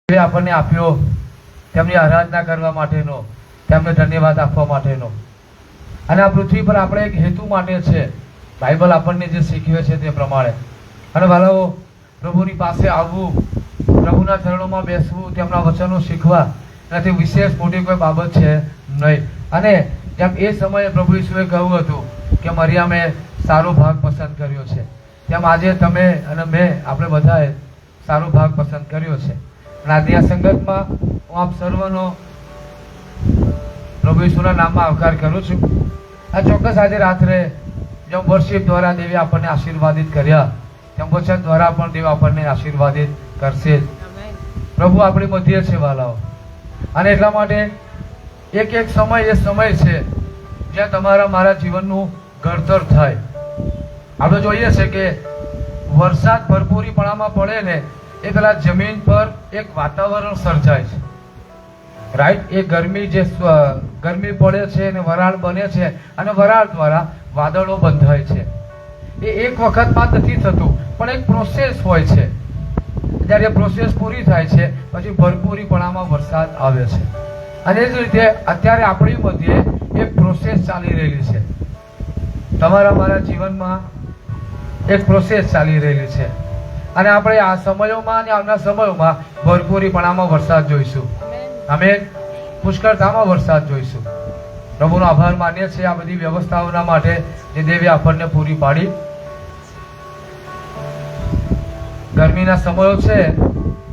આપણને આપ્યો, તેમની આરાધના કરવા માટેનો, તેમને ધન્યવાદ આપવા માટેનો. અને આ પૃથ્વી પર આપણે એક હેતુ માટે છે. બાઇબલ આપણને જે શીખવે છે તે પ્રમાણે. અને વાલાઓ, પ્રભુની પાસે આવવું, પ્રભુના ચરણોમાં બેસવું, તેમના વચનો શીખવા એનાથી વિશેષ મોટી કોઈ બાબત છે નહીં. અને જેમ એ સમયે પ્રભુ ઈસુએ કહ્યું હતું કે મરિયામે સારો ભાગ પસંદ કર્યો છે, તેમ આજે તમે અને મેં, આપણે બધાએ સારો ભાગ પસંદ કર્યો છે. અને આજની આ સંગતમાં હું આપ સર્વનો પ્રભુ ઈસુના નામમાં આવકાર કરું છું. આ ચોક્કસ આજે રાત્રે જેમ વર્શિપ દ્વારા દેવી આપણને આશીર્વાદિત કર્યા, તેમ વચન દ્વારા પણ દેવ આપણને આશીર્વાદિત કરશે. પ્રભુ આપણી મધ્ય છે વાલાઓ. અને એટલા માટે એક એક સમય એ સમય છે જ્યાં તમારા મારા જીવનનું ઘડતર થાય. આપણે જોઈએ છે કે વરસાદ ભરપૂરીપણામાં પડે ને એ પેલા જમીન પર એક વાતાવરણ સર્જાય છે, રાઈટ? એ ગરમી જે ગરમી પડે છે અને વરાળ બને છે, અને વરાળ દ્વારા વાદળો બંધાય છે. એ એક વખતમાં નથી થતું, પણ એક પ્રોસેસ હોય છે. જ્યારે પ્રોસેસ પૂરી થાય છે પછી ભરપૂરીપણામાં વરસાદ આવે છે. અને એ જ રીતે અત્યારે આપણી મધ્યે એક પ્રોસેસ ચાલી રહેલી છે. તમારા મારા જીવનમાં એક પ્રોસેસ ચાલી રહેલી છે. અને આપણે આ સમયોમાં અને આવનાર સમયોમાં ભરપૂરીપણામાં વરસાદ જોઈશું. અમે પુષ્કળતામાં વરસાદ જોઈશું. પ્રભુનો આભાર માનીએ છીએ આ બધી વ્યવસ્થાઓના માટે જે દેવી આપણને પૂરી પાડી. ગરમીના સમયો છે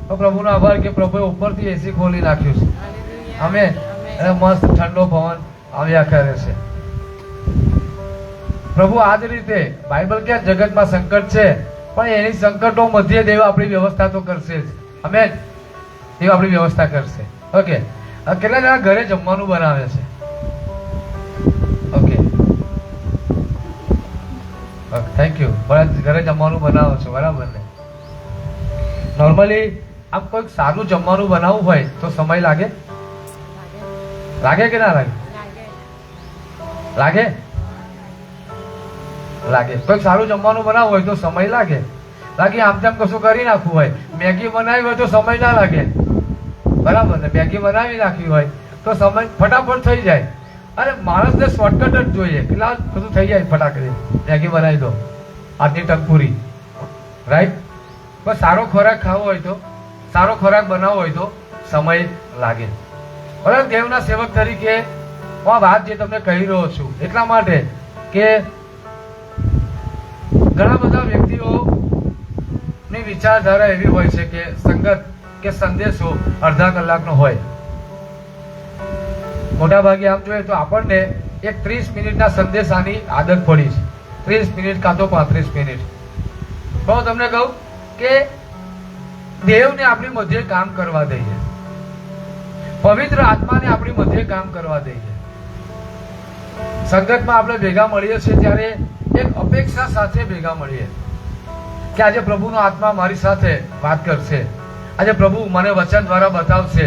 તો પ્રભુનો આભાર કે પ્રભુએ ઉપરથી એસી ખોલી નાખ્યું છે. અમે અને મસ્ત ઠંડો પવન આવ્યા કરે છે. પ્રભુ આ જ રીતે બાઇબલ કે જગતમાં સંકટ છે, પણ એની સંકટો મધ્ય દેવ આપણી વ્યવસ્થા તો કરશે જ. અમે દેવ આપણી વ્યવસ્થા કરશે. ઓકે, કેટલા જણા ઘરે જમવાનું બનાવે છે? Okay, thank you. ઘરે જમવાનું બનાવો છો, બરાબર ને? નોર્મલી આમ કોઈક સારું જમવાનું બનાવવું હોય તો સમય લાગે? લાગે કે ના લાગે? લાગે લાગે. કોઈક સારું જમવાનું બનાવવું હોય તો સમય લાગે. આમ તેમ કશું કરી નાખવું હોય, મેગી બનાવી હોય તો સમય ના લાગે, બરાબર ને? મેગી બનાવી નાખી હોય તો સમય ફટાફટ થઈ જાય. અને માણસને શોર્ટકટ જ જોઈએ, કેટલા બધું થઈ જાય ફટાકડી. મેગી બનાવી દો, આજની તક પૂરી, રાઈટ? પણ સારો ખોરાક ખાવો હોય તો, સારો ખોરાક બનાવવો હોય તો સમય લાગે. બરાબર? દેવના સેવક તરીકે હું આ વાત જે તમને કહી રહ્યો છું એટલા માટે કે ઘણા બધા વ્યક્તિઓની વિચારધારા એવી હોય છે કે સંગત કે સંદેશો અડધા કલાકનો હોય. મોટા ભાગે આમ જોઈએ તો આપણને એક 30 મિનિટના સંદેશાની આદત પડી છે. 30 મિનિટ કાં તો 35 મિનિટ. તો હું તમને કહું કે દેવને આપણી મધ્યે કામ કરવા દઈએ, પવિત્ર આત્માને આપણી મધ્યે કામ કરવા દઈએ. સંગતમાં આપણે ભેગા મળીએ છીએ ત્યારે એક અપેક્ષા સાથે ભેગા મળીએ કે આજે પ્રભુનો આત્મા મારી સાથે વાત કરશે, આજે પ્રભુ મને વચન દ્વારા બતાવશે,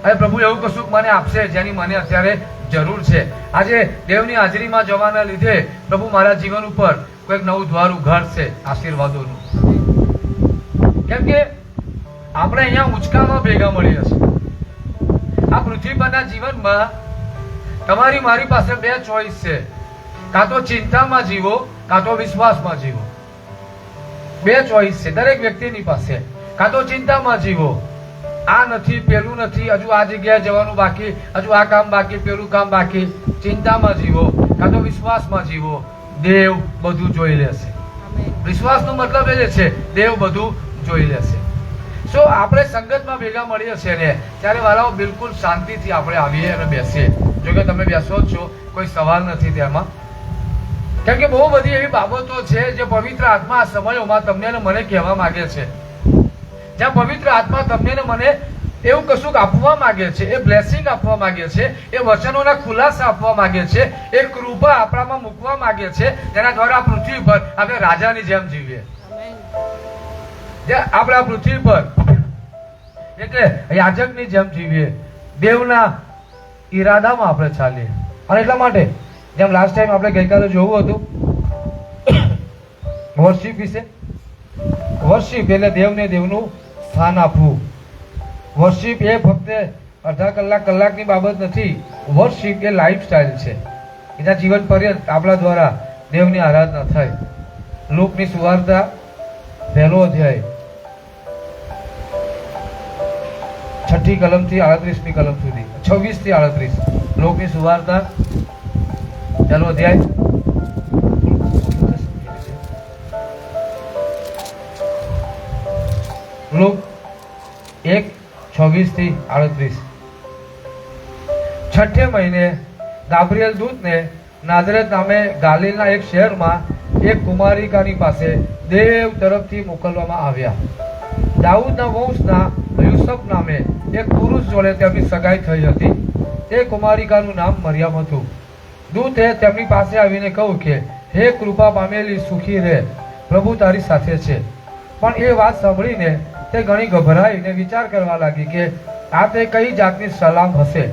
આજે પ્રભુ એવું કશું મને આપશે જેની મને અત્યારે જરૂર છે. આજે દેવની હાજરીમાં જવાના લીધે પ્રભુ મારા જીવન ઉપર કોઈક નવું દ્વાર ઉઘાડશે આશીર્વાદોનું. કેમ કે આપણે અહીંયા ઊંચકામાં ભેગા મળીએ છીએ. આ પૃથ્વી પરના જીવનમાં તમારી મારી પાસે બે ચોઈસ છે, કાં તો ચિંતામાં જીવો કાં તો વિશ્વાસમાં જીવો. બે ચોઈસ છે દરેક વ્યક્તિની પાસે. કાં તો ચિંતામાં જીવો, આ નથી, પેલું નથી, હજુ આ જગ્યાએ જવાનું બાકી, હજુ આ કામ બાકી, પેલું કામ બાકી. ચિંતામાં જીવો. કાં તો વિશ્વાસમાં જીવો, દેવ બધું જોઈ લેશે. વિશ્વાસનો મતલબ એ છે દેવ બધું જોઈ લેશે. સો આપણે સંગતમાં ભેગા મળીએ છીએ ને ત્યારે વાલાઓ બિલકુલ શાંતિથી આપણે આવીએ અને બેસીએ. જો કે તમે બેસો જ છો, કોઈ સવાલ નથી તેમાં. કેમ કે બહુ બધી એવી બાબતો છે જે પવિત્ર આત્મા આ સમયોમાં તમને ને મને કહેવા માંગે છે. જ્યાં પવિત્ર આત્મા તમને ને મને એવું કશુંક આપવા માંગે છે, એ બ્લેસિંગ આપવા માંગે છે, એ વચનોના ખુલાસા આપવા માંગે છે, એ કૃપા આપણામાં મૂકવા માંગે છે, જેના દ્વારા આ પૃથ્વી પર આપણે રાજાની જેમ જીવીએ. આપણે આ પૃથ્વી પર એટલે યાજકની જેમ જીવીએ, દેવના ઈરાદામાં આપણે ચાલીએ. અને એટલા માટે જેમ લાસ્ટ ટાઈમ આપણે ગઈકાલે જોવું હતું વર્શિપ વિશે. વર્શિપ એટલે દેવને દેવનું સ્થાન આપવું. વર્શિપ એ ફક્ત અડધા કલાકની બાબત નથી. વર્શિપ એ લાઈફ સ્ટાઇલ છે. એના જીવન પર્યંત આપણા દ્વારા દેવની આરાધના થાય. લૂકની સુવાર્તા 1 અધ્યાય 6મી કલમથી 38મી કલમ સુધી, 26 થી 38. લૂકની સુવાર્તા 1 અધ્યાય લૂક 1:26 થી 38. 6ઠે મહિને ગાબ્રિએલ દૂતને નાઝરેત નામે ગાલિલના એક શહેરમાં એક કુમારિકાની પાસે દેવ તરફથી મોકલવામાં આવ્યા. દાઉદના વંશના યુસુફ નામે એક પુરુષ જોડે તેમની સગાઈ થઈ હતી. તે કુમારિકાનું નામ મરિયમ હતું. દૂતે તેમની પાસે આવીને કહ્યું કે, હે કૃપા પામેલી, સુખી રહે, પ્રભુ તારી સાથે છે. પણ એ વાત સાંભળીને તે ઘણી ગભરાઈને વિચાર કરવા લાગી કે આ તે કઈ જાતની સલામ હશે.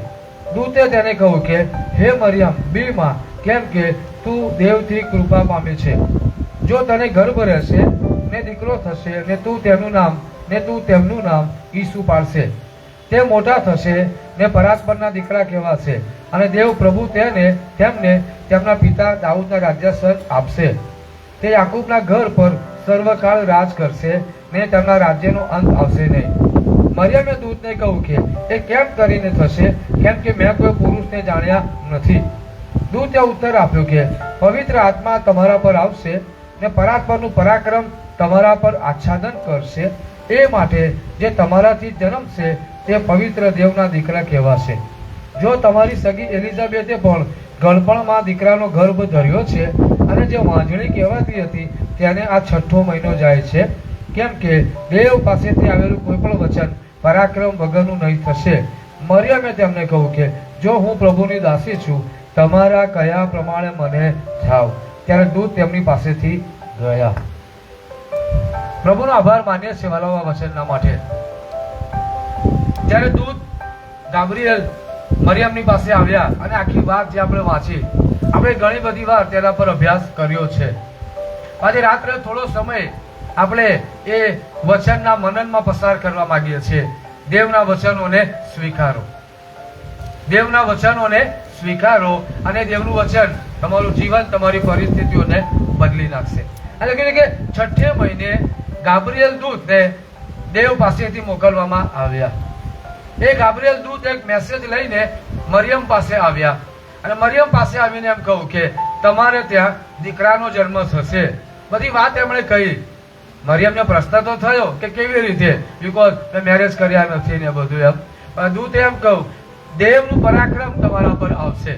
દૂતે તેને કહ્યું કે, હે મરિયમ, બીમાં, કેમ કે તું દેવથી કૃપા પામે છે. જો તને ગર્ભ રહેશે ને દીકરો થશે ને તું તેમનું નામ ઈસુ પાડશે. તે મોટા થશે ને પરાત્પરના દીકરા કહેવાશે, અને દેવ પ્રભુ તેમને તેમના પિતા દાઉદના રાજ્યાસન આપશે. તે યાકૂબના ઘર પર સર્વકાળ રાજ કરશે ને તેમના રાજ્યનો અંત આવશે નહીં. મરિયમે દૂતને કહ્યું કે એ કેમ કરીને થશે, કેમ કે મેં કોઈ પુરુષને જાણ્યા નથી. દૂતે ઉત્તર આપ્યો કે પવિત્ર આત્મા તમારા પર આવશે ને પરાત્પરનું પરાક્રમ તમારા પર આચ્છાદન કરશે. એ માટે જે તમારાથી જન્મશે તે પવિત્ર દેવના દીકરા કહેવાશે. જો તમારી સગી એલિઝાબેથે પણ ગળપણમાં દીકરાનો ગર્ભ ધર્યો છે, અને જે વાંજણી કહેવાતી હતી તેને આ 6ઠો મહિનો જાય છે, કેમ કે દેવ પાસેથી આવેલું કોઈ પણ વચન પરાક્રમ વગરનું નહીં થશે. મરિયમે તેમને કહ્યું કે જો હું પ્રભુની દાસી છું, તમારા કયા પ્રમાણે મને થાવ. ત્યારે દૂત તેમની પાસેથી ગયા. પ્રભુનો આભાર માન્ય છે વાલાઓ વચનના માટે. જ્યારે દૂત ગાબ્રિએલ મરિયમની પાસે આવ્યા અને આખી વાત જે આપણે વાંચી, આપણે ઘણી બધી વાર તેના પર અભ્યાસ કર્યો છે. આજે રાત્રે થોડો સમય આપણે એ વચનના મનનમાં પસાર કરવા માંગીએ છીએ. દેવના વચનોને સ્વીકારો, દેવના વચનોને સ્વીકારો, અને દેવનું વચન તમારું જીવન, તમારી પરિસ્થિતિઓને બદલી નાખશે. એટલે કે 6ઠે મહિને ગાબ્રિએલ દૂતને દેવ પાસેથી મોકલવામાં આવ્યા. એ ગાબ્રિએલ દૂત એક મેસેજ લઈને મરિયમ પાસે આવ્યા, અને મરિયમ પાસે આવીને એમ કહ્યું કે તમારે ત્યાં દીકરાનો જન્મ થશે. બધી વાત એમણે કહી. મરિયમને પ્રશ્ન તો થયો કે કેવી રીતે, બીકોઝ મેં મેરેજ કર્યા નથી ને બધું એમ. પણ દૂતે એમ કહ્યું, દેવનું પરાક્રમ તમારા પર આવશે.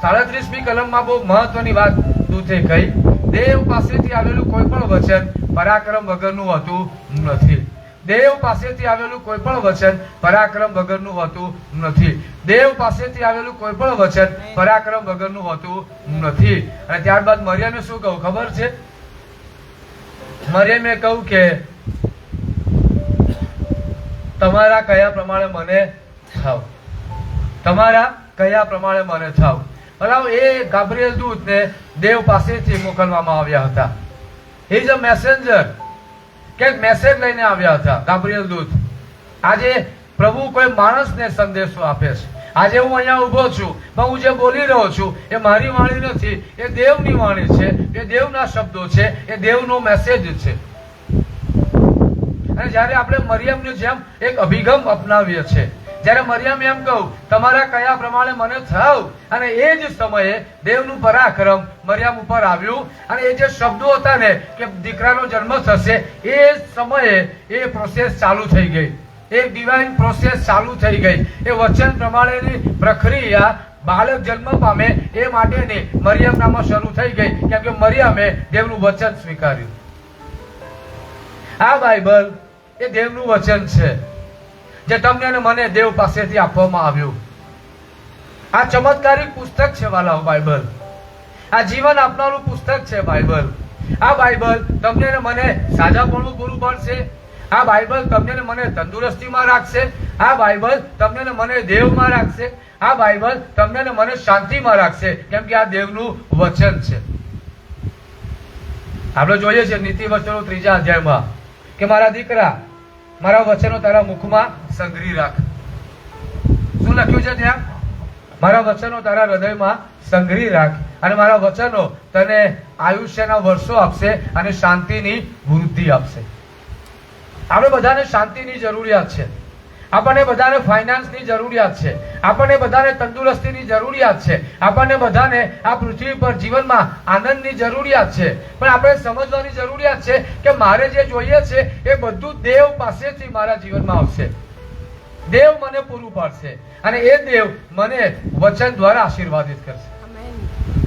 37મી કલમમાં બહુ મહત્વની વાત દૂતે કહી. દેવ પાસેથી આવેલું કોઈ પણ વચન પરાક્રમ વગરનું હોતું નથી. દેવ પાસેથી આવેલું કોઈ પણ વચન પરાક્રમ વગરનું હોતું નથી. દેવ પાસેથી આવેલું કોઈ પણ વચન પરાક્રમ વગરનું હોતું નથી. અને ત્યારબાદ મરિયમે શું કહ્યું ખબર છે? મરિયમે કહ્યું કે તમારા કયા પ્રમાણે મને થાવ, તમારા કયા પ્રમાણે મને થાવ. બરાબર. એ ગાબ્રિએલ દૂતને દેવ પાસેથી મોકલવામાં આવ્યા હતા. He is a messenger. કે મેસેજ લઈને આવ્યા હતા ગાબ્રિએલ દૂત. આજે પ્રભુ કોઈ માણસને સંદેશો આપે છે. આજે હું અહીંયા ઊભો છું, પણ હું જે બોલી રહ્યો છું એ મારી વાણી નથી, એ દેવની વાણી છે, એ દેવના શબ્દો છે, એ દેવનો મેસેજ છે. અને જ્યારે આપણે મરિયમની જેમ એક અભિગમ અપનાવીએ છીએ, જ્યારે મરિયમ એમ કહું તમારા કયા પ્રમાણે મને થાવ, અને એ જ સમયે દેવનું પરાક્રમ મરિયમ ઉપર આવ્યું, અને એ જે શબ્દો હતા ને કે દીકરાનો જન્મ થશે, એ સમયે એ પ્રોસેસ ચાલુ થઈ ગઈ. એક ડિવાઇન પ્રોસેસ ચાલુ થઈ ગઈ. એ વચન પ્રમાણેની પ્રક્રિયા બાળક જન્મ પામે એ માટેની મરિયમ નામાં શરૂ થઈ ગઈ, કેમ કે મરિયમે દેવનું વચન સ્વીકાર્યું. આ બાઇબલ એ દેવનું વચન છે જે તમને અને મને દેવ પાસેથી આપવામાં આવ્યું. આ ચમત્કારિક પુસ્તક છે વાલાઓ બાઇબલ. આ જીવન આપનારું પુસ્તક છે બાઇબલ. આ બાઇબલ તમને ને મને સાજાપણું પૂરું પાડશે. આ બાઇબલ તમને ને મને તંદુરસ્તીમાં રાખશે. આ બાઇબલ તમને ને મને દેવમાં રાખશે. આ બાઇબલ તમને ને મને શાંતિમાં રાખશે, કેમ કે આ દેવનું વચન છે. આપણે જોઈએ છીએ નીતિ વચનો 3 અધ્યાયમાં કે મારા દીકરા, મારા વચનો તારા મુખમાં સંગ્રહી રાખ. શું લખ્યું છે ત્યાં? મારા વચનો તારા હૃદયમાં સંગ્રહી રાખ, અને મારા વચનો તને આયુષ્યના વર્ષો આપશે અને શાંતિની વૃદ્ધિ આપશે. આપણે બધાને શાંતિની જરૂરિયાત છે, આપણને બધાને ફાઇનાન્સની જરૂરિયાત છે, આપણને બધાને તંદુરસ્તીની જરૂરિયાત છે, આપણને બધાને આ પૃથ્વી પર જીવનમાં આનંદની જરૂરિયાત છે. પણ આપણે સમજવાની જરૂરિયાત છે કે મારે જે જોઈએ છે એ બધું દેવ પાસેથી મારા જીવનમાં આવશે. દેવ મને પૂરું પાડશે અને એ દેવ મને વચન દ્વારા આશીર્વાદિત કરશે.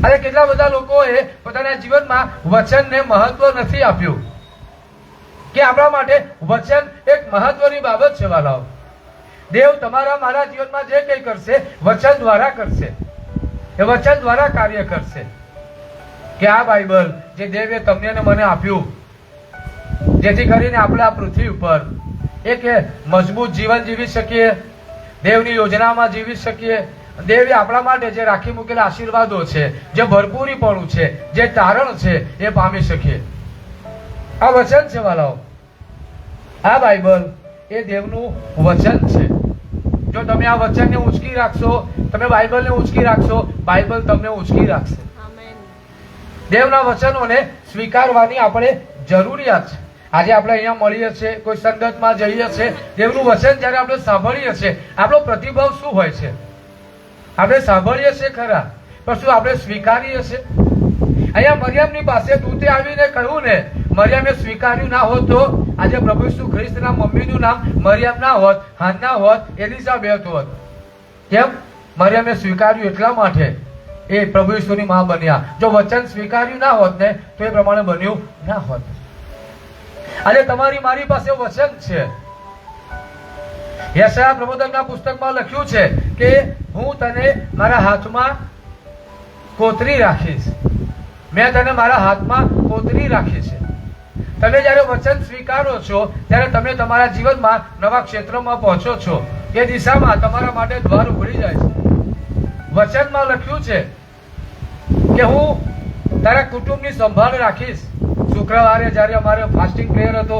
અને કેટલા બધા લોકોએ પોતાના જીવનમાં વચનને મહત્વ નથી આપ્યું કે આપણા માટે વચન એક મહત્વની બાબત છે. વાલાઓ, દેવ તમારા મારા જીવનમાં જે કંઈ કરશે વચન દ્વારા કરશે, એ વચન દ્વારા કાર્ય કરશે. કે આ બાઇબલ જે દેવે તમને ને મને આપ્યું, જેથી કરીને આપણે આ પૃથ્વી ઉપર એક મજબૂત જીવન જીવી શકીએ, દેવની યોજનામાં જીવી શકીએ. દેવે આપણા માટે જે રાખી મૂકેલા આશીર્વાદો છે, જે ભરપૂરીપણું છે, જે તારણ છે, એ પામી શકીએ. આ વચન છે વાલાઓ, આ બાઇબલ એ દેવનું વચન છે. જો તમે આ વચનને ઉંચકી રાખશો, તમે બાઇબલને ઉંચકી રાખશો, બાઇબલ તમને ઉંચકી રાખશે. દેવના વચનોને સ્વીકારવાની આપણે જરૂરિયાત છે. આજે આપણે અહીંયા મળીએ છીએ, કોઈ સંગતમાં જઈએ છીએ, દેવનું વચન જ્યારે આપણે સાંભળીએ છીએ, આપણો પ્રતિભાવ શું હોય છે? આપણે સાંભળીએ છીએ ખરા, પણ શું આપણે સ્વીકારીએ છીએ? અહીંયા મરિયમની પાસે દૂતે આવીને કહ્યું ને, મરિયમે સ્વીકાર્યું ના હોત તો આજે પ્રભુ ઈસુ ખ્રિસ્તના મમ્મીનું નામ મરિયમ ના હોત, હાન્ના હોત, એલિઝાબેથ હોત. કેમ? મરિયમે સ્વીકાર્યું એટલા માટે એ પ્રભુ ઈસુની માં બન્યા. જો વચન સ્વીકાર્યું ના હોત ને તો એ પ્રમાણે બન્યું ના હોત. આજે તમારી મારી પાસે વચન છે. યશાયા પ્રબોધકના પુસ્તકમાં લખ્યું છે કે હું તને મારા હાથમાં કોતરી રાખીશ. મેં તને મારા હાથમાં કોતરી રાખી છે. તમે જ્યારે વચન સ્વીકારો છો ત્યારે તમે તમારા જીવનમાં નવા ક્ષેત્રમાં પહોંચો છો. એ દિશામાં તમારા માટે દ્વાર ઉઘડી જાય છે. વચનમાં લખ્યું છે કે હું તારા કુટુંબની સંભાળ રાખીશ. શુક્રવારે જ્યારે અમારે ફાસ્ટિંગ પ્રેયર હતો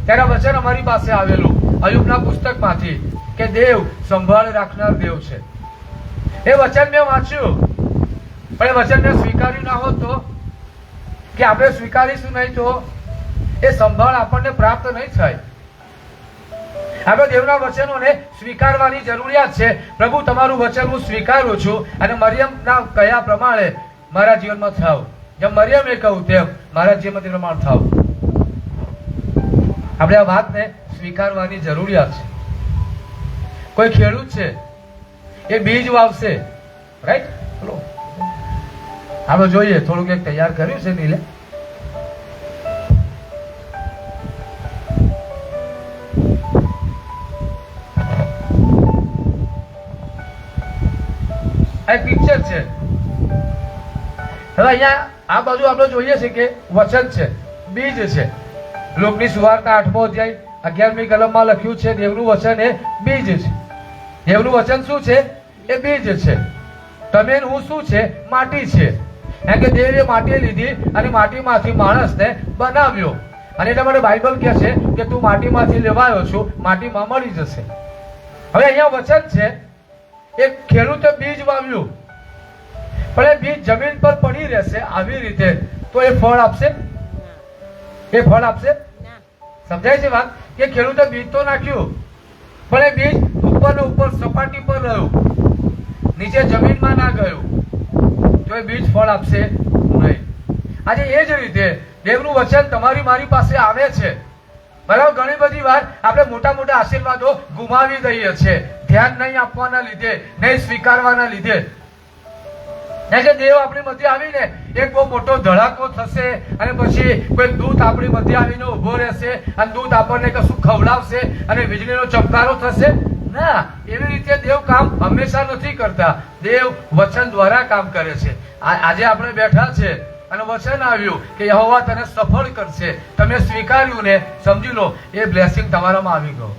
ત્યારે વચન અમારી પાસે આવેલું અયુબના પુસ્તકમાંથી કે દેવ સંભાળ રાખનાર દેવ છે. એ વચન મેં વાંચ્યું, પણ એ વચન મેં સ્વીકાર્યું ના હોત તો, કે આપણે સ્વીકારીશું નહીં તો એ સંભાળ આપણને પ્રાપ્ત નહીં થાય. આપણે દેવના વચનોને સ્વીકારવાની જરૂરિયાત છે. પ્રભુ તમારું વચન હું સ્વીકારું છું અને મરિયમના કયા પ્રમાણે મારા જીવનમાં થાવ, જેમ મરિયમે કહ્યું તેમ મારા જીવનમાં તે પ્રમાણે થાવ. આપણે આ વાતને સ્વીકારવાની જરૂરિયાત છે. કોઈ ખેડૂત છે, એ બીજ વાવશે, રાઈટ? આપણે જોઈએ થોડુંક એક તૈયાર કર્યું છે નીલે. એક પિક્ચર છે. હવે અહીંયા આ બાજુ આપણે જોઈએ છે કે વચન છે, બીજ છે. લોકની સુવાર્તા 8મો અધ્યાય 11મી કલમમાં લખ્યું છે દેવનું વચન એ બીજ છે. દેવનું વચન શું છે? એ બીજ છે. તમે હું શું છે? માટી છે. કારણ કે દેવે માટી લીધી અને માટીમાંથી માણસને બનાવ્યો. અને એટલા માટે બાઇબલ કહે છે કે તું માટીમાંથી લેવાયો છું, માટીમાં મળી જશે. હવે અહીંયા વચન છે, એક ખેડૂતે બીજ વાવ્યું, પણ એ બીજ જમીન પર પડી રહેશે આવી રીતે, તો એ ફળ આપશે? એ ફળ આપશે? સમજાય છે વાત? કે ખેડૂતે બીજ તો નાખ્યું, પણ એ બીજ ઉપર ને ઉપર સપાટી પર રહ્યું, નીચે જમીનમાં ના ગયું, તો એ બીજ ફળ આપશે નહીં. આજે એ જ રીતે દેવનું વચન તમારી મારી પાસે આવે છે. બરાબર? ઘણી બધી વાર આપણે મોટા મોટા આશીર્વાદો ગુમાવી દઈએ છીએ, ધ્યાન નહીં આપવાના લીધે, નહીં સ્વીકારવાના લીધે. કે દેવ આપણી મધ્ય આવીને એક બહુ મોટો ધડાકો થશે અને પછી કોઈ દૂત આપણી મધ્ય આવીને ઉભો રહેશે અને દૂત આપણને કશું ખવડાવશે અને વીજળીનો ચમકારો થશે. ના, એવી રીતે દેવ કામ હંમેશા નથી કરતા. દેવ વચન દ્વારા કામ કરે છે. આજે આપણે બેઠા છે અને વચન આવ્યું કે યહોવા તને સફળ કરશે. તમે સ્વીકાર્યું ને, સમજી લો એ બ્લેસિંગ તમારામાં આવી ગયો.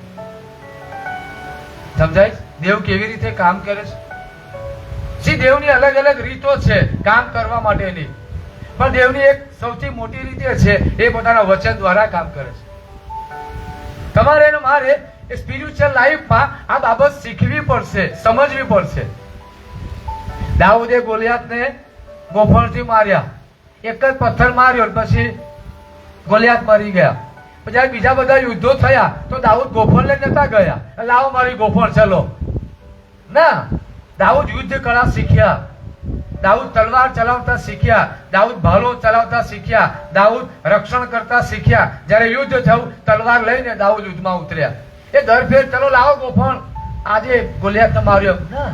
સમજાય? દેવ કેવી રીતે કામ કરે છે? દેવની અલગ અલગ રીતો છે કામ કરવા માટેની, પણ દેવની એક સૌથી મોટી રીત છે એ પોતાના વચન દ્વારા કામ કરે છે. તમારે અને મારે એ સ્પિરિચ્યુઅલ લાઈફમાં આ બાબત શીખવી પડશે, સમજવી પડશે. દાઉદે ગોલિયાતને ગોફણથી માર્યા, એક જ પથ્થર માર્યો પછી ગોલિયાત મરી ગયા. પછી જ્યારે બીજા બધા યુદ્ધો થયા તો દાઉદ ગોફણ લઈને નતા ગયા, લાવો મારી ગોફણ ચલો ના. દાઉદ યુદ્ધ કળા શીખ્યા, દાઉદ તલવાર ચલાવતા શીખ્યા, દાઉદ ભાલો ચલાવતા શીખ્યા, દાઉદ રક્ષણ કરતા શીખ્યા. જ્યારે યુદ્ધ થયું તલવાર લઈને દાઉદ યુદ્ધમાં ઉતર્યા. એ દર ફેર ચલો લાવો ગોફણ, આજે ગોલિયાતને માર્યો ના,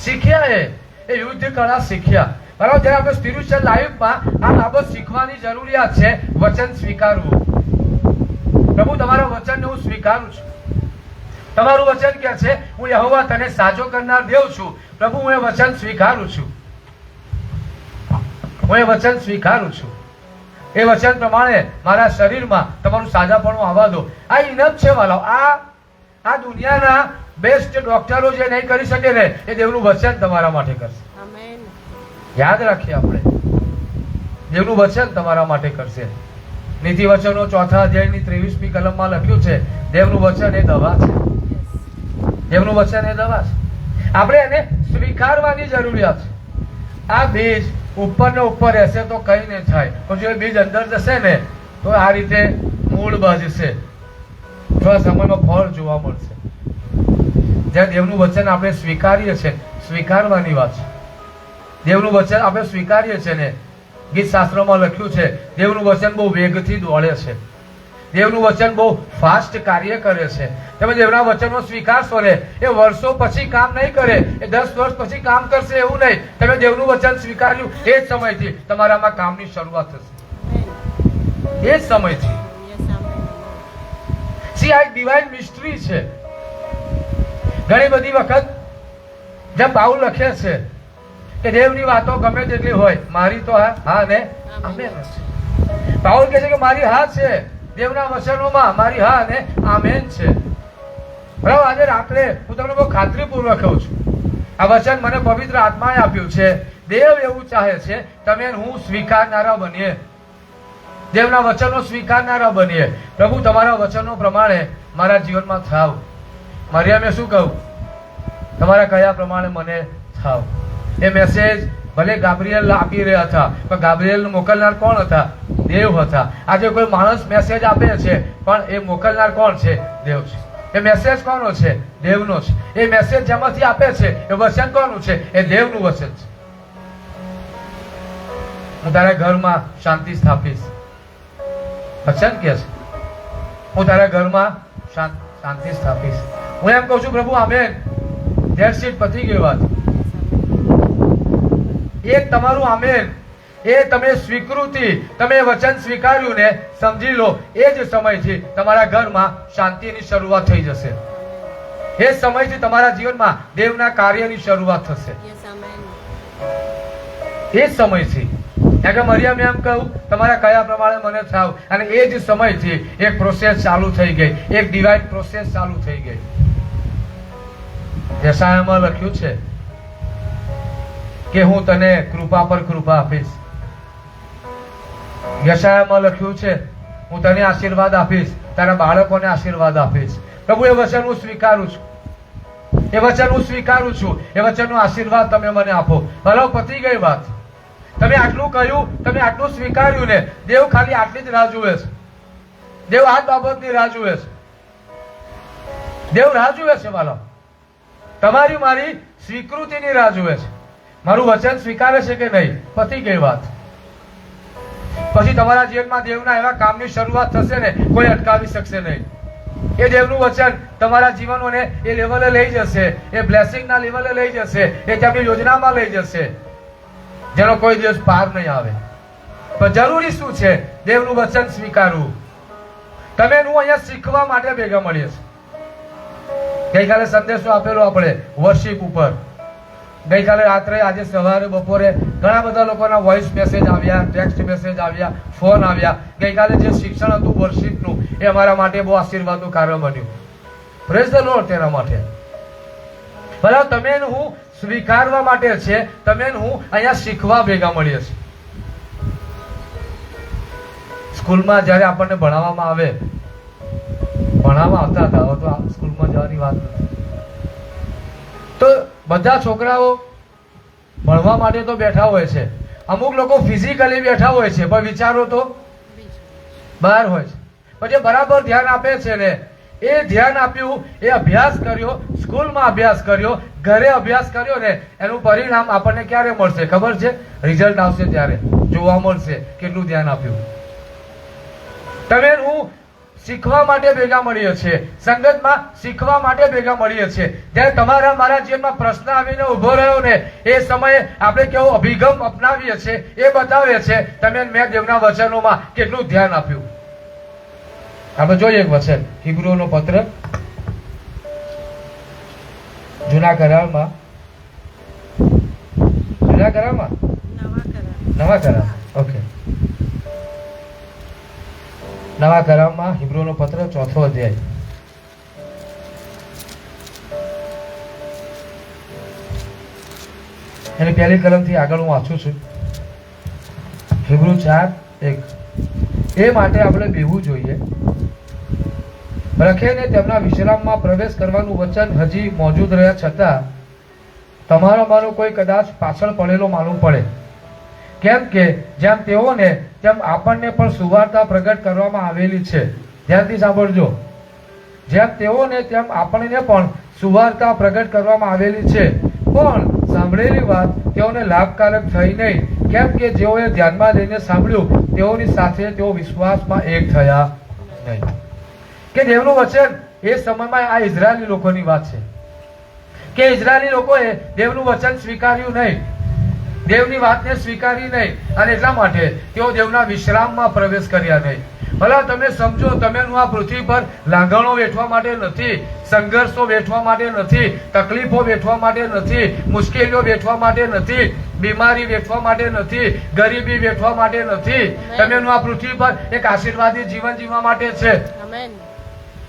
શીખ્યા. એ યુદ્ધ કળા શીખ્યા. બરાબર. જ્યારે આપણે સ્પિરિચ્યુઅલ લાઈફમાં આ બાબત શીખવાની જરૂરિયાત છે. વચન સ્વીકારવું. પ્રભુ તમારા વચનને હું સ્વીકારું છું. તમારું વચન કે છે હું યહોવા તને સાજો કરનાર દેવ છું. પ્રભુ હું એ વચન સ્વીકારું છું, હું એ વચન સ્વીકારું છું. એ વચન પ્રમાણે મારા શરીરમાં તમારું સાજાપણું આવવા દો. આ ઇનફ છે વાલો. આ દુનિયાના બેસ્ટ ડોક્ટરો જે નહીં કરી શકે ને એ દેવનું વચન તમારા માટે કરશે. યાદ રાખીએ આપણે, દેવનું વચન તમારા માટે કરશે. નીતિ વચનો 4 અધ્યાયની 23મી કલમમાં લખ્યું છે દેવનું વચન એ દવા છે. દેવનું વચન એ દવા છે. આપણે એને સ્વીકારવાની જરૂરિયાત છે. આ બીજ ઉપર ને ઉપર રહેશે તો કઈ નહીં થાય, પણ જો એ બીજ અંદર જશે ને તો આ રીતે મૂળ બાજશે, થોડા સમયમાં ફળ જોવા મળશે. જ્યારે દેવનું વચન આપણે સ્વીકારીએ છીએ, સ્વીકારવાની વાત છે. દેવનું વચન આપણે સ્વીકારીએ છીએ ને, ગીત શાસ્ત્રોમાં લખ્યું છે દેવનું વચન બહુ વેગથી દોડે છે, દેવનું વચન બહુ ફાસ્ટ કાર્ય કરે છે. તમે દેવના વચનનો સ્વીકારશો ને એ વર્ષો પછી કામ નહીં કરે, એ 10 વર્ષ પછી કામ કરશે એવું નહીં. તમે દેવનું વચન સ્વીકાર્યું એ જ સમયથી તમારામાં કામની શરૂઆત થશે, એ જ સમયથી. આ એક ડિવાઇન મિસ્ટ્રી છે. ઘણી બધી વખત જેમ પાઉલ લખે છે કે દેવની વાતો ગમે તેટલી હોય, મારી તો હા ને આમેન છે. પાઉલ કહે છે કે મારી હા છે દેવના વચનોમાં, મારી હા ને આમેન છે. બરાબર. આજે રાત્રે હું તમને બહુ ખાતરીપૂર્વક કહું છું, આ વચન મને પવિત્ર આત્માએ આપ્યું છે. દેવ એવું ચાહે છે તમે હું સ્વીકારનારા બનીએ, દેવના વચનો સ્વીકારનારા બનીએ. પ્રભુ તમારા વચનો પ્રમાણે મારા જીવનમાં થાવ. મરિયમે શું કહ્યું? તમારા કયા પ્રમાણે મને થાવ. એ મેસેજ ભલે ગાબ્રિએલ આપી રહ્યા હતા, પણ ગાબ્રિએલ મોકલનાર કોણ હતા? દેવ હતા. આજે કોઈ માણસ મેસેજ આપે છે પણ એ મોકલનાર કોણ છે? દેવ છે. એ મેસેજ કોનો છે? દેવનો છે. એ મેસેજ જેમાંથી આપે છે એ વચન કોનું છે? એ દેવનું વચન છે. હું તારા ઘરમાં શાંતિ સ્થાપીશ, વચન કે છે. હું તારા ઘરમાં શાંતિ સ્થાપીશ. હું એમ કહું છું પ્રભુ આમેન. That's it. પતી ગઈ વાત. એક તમારું આમેન, એ તમે સ્વીકૃતિ, તમે વચન સ્વીકાર્યું ને સમજી લો, એ જ સમયથી તમારા ઘરમાં શાંતિની શરૂઆત થઈ જશે. એ જ સમયથી તમારા જીવનમાં દેવના કાર્યની શરૂઆત થશે. એ જ સમયથી. કારણ કે મરિયમે એમ કહ્યું તમારા કયા પ્રમાણે મને થાવ, અને એ જ સમયથી એક પ્રોસેસ ચાલુ થઈ ગઈ, એક ડિવાઇન પ્રોસેસ ચાલુ થઈ ગઈ. યશાયામાં લખ્યું છે કે હું તને કૃપા પર કૃપા આપીશ. યશાયામાં લખ્યું છે હું તને આશીર્વાદ આપીશ, તારા બાળકોને આશીર્વાદ આપીશ. પ્રભુ એ વચન હું સ્વીકારું છું, એ વચન હું સ્વીકારું છું. એ વચનનો આશીર્વાદ તમે મને આપો. ભલો પતી ગઈ વાત. તમે આટલું કહ્યું, તમે આટલું સ્વીકાર્યું ને, દેવ ખાલી આટલી જ રાહ જુએ છે. દેવ આ બાબતની રાહ જુએ છે. દેવ રાહ જુએ છે વાલો, તમારી મારી સ્વીકૃતિની રાહ જુએ છે. મારું વચન સ્વીકારે છે કે નહીં? પતી ગઈ વાત. પછી તમારા જીવનમાં દેવના એવા કામની શરૂઆત થશે ને કોઈ અટકાવી શકશે નહીં. એ દેવનું વચન તમારા જીવનોને એ લેવલે લઈ જશે, એ બ્લેસિંગના લેવલે લઈ જશે, એ તેમની યોજનામાં લઈ જશે જેનો કોઈ દિવસ પાર નહીં આવે. પણ જરૂરી શું છે? દેવનું વચન સ્વીકારવું. તમે હું અહીંયા શીખવા માટે ભેગા મળીએ છીએ. ગઈકાલે સંદેશો આપેલો આપણે વર્શિપ ઉપર. ગઈકાલે રાત્રે, આજે સવારે, બપોરે ઘણા બધા લોકોના વોઇસ મેસેજ આવ્યા, ટેક્સ્ટ મેસેજ આવ્યા, ફોન આવ્યા. ગઈકાલે જે શિક્ષણ હતું વર્શિપનું એ અમારા માટે બહુ આશીર્વાદનું કાર્ય બન્યું. પ્રેઝ ધ લોર્ડ તેના માટે. બરાબર. તમે હું સ્વીકારવા માટે છે, તમે હું અહીંયા શીખવા ભેગા મળીએ છીએ. સ્કૂલમાં જ્યારે આપણને ભણાવવામાં આવે ભણાવવા આવતા હતા. હવે તો આ સ્કૂલમાં જવાની વાત નથી. તો બધા છોકરાઓ ભણવા માટે તો બેઠા હોય છે. અમુક લોકો ફિઝિકલી બેઠા હોય છે, પણ વિચારો તો બહાર હોય છે. પણ જે બરાબર ધ્યાન આપે છે ને, એ ધ્યાન આપ્યું, એ અભ્યાસ કર્યો, સ્કૂલમાં અભ્યાસ કર્યો, ઘરે અભ્યાસ કર્યો ને, એનું પરિણામ આપણને ક્યારે મળશે ખબર છે? રિઝલ્ટ આવશે ત્યારે જોવા મળશે કેટલું ધ્યાન આપ્યું. તમે હું શીખવા માટે ભેગા મળીએ છીએ, સંગતમાં શીખવા માટે ભેગા મળીએ છીએ. જ્યારે તમારા મારા જીવનમાં પ્રશ્ન આવીને ઉભો રહ્યો ને, એ સમયે આપણે કેવો અભિગમ અપનાવીએ છીએ એ બતાવીએ છીએ. તમે મેં દેવના વચનોમાં કેટલું ધ્યાન આપ્યું. આપણે જોઈએ એક વચન, હિબ્રુનો પત્ર જૂના કરારમાં નવા કરાર ઓકે, નવા કરારમાં હિબ્રુનો પત્ર 4થો અધ્યાય એની પહેલી કલમથી આગળ હું વાંચું છું. હિબ્રુ 4:1. એ માટે આપણે બેહવું જોઈએ, રખેને તેમના વિશ્રામમાં પ્રવેશ કરવાનું વચન હજી મોજૂદ રહ્યા છતાં તમારામાંનો કોઈ કદાચ પાછળ પડેલો માલુમ પડે. કેમ કે જેમ તેઓને તેમ આપણને પણ સુવાર્તા પ્રગટ કરવામાં આવેલી છે. ધ્યાનથી સાંભળજો. જેમ તેઓને તેમ આપણને પણ સુવાર્તા પ્રગટ કરવામાં આવેલી છે, પણ સાંભળેલી વાત તેઓને લાભકારક થઈ નહીં. કેમ કે જેઓએ ધ્યાનમાં લઈને સાંભળ્યું તેઓની સાથે તેઓ વિશ્વાસમાં એક થયા નહીં. કે દેવનું વચન એ સમયમાં આ ઇઝરાયેલી લોકોની વાત છે કે ઇઝરાયેલી લોકોએ દેવનું વચન સ્વીકાર્યું નહીં, દેવની વાતને સ્વીકારી નહીં, અને એટલા માટે તેઓ દેવના વિશ્રામમાં પ્રવેશ કર્યા નહીં. ભલા તમે સમજો, તમે આ પૃથ્વી પર લાંગણો વેઠવા માટે નથી, સંઘર્ષો વેઠવા માટે નથી, તકલીફો વેઠવા માટે નથી, મુશ્કેલીઓ વેઠવા માટે નથી, બીમારી વેઠવા માટે નથી, ગરીબી વેઠવા માટે નથી. તમે આ પૃથ્વી પર એક આશીર્વાદી જીવન જીવવા માટે છે.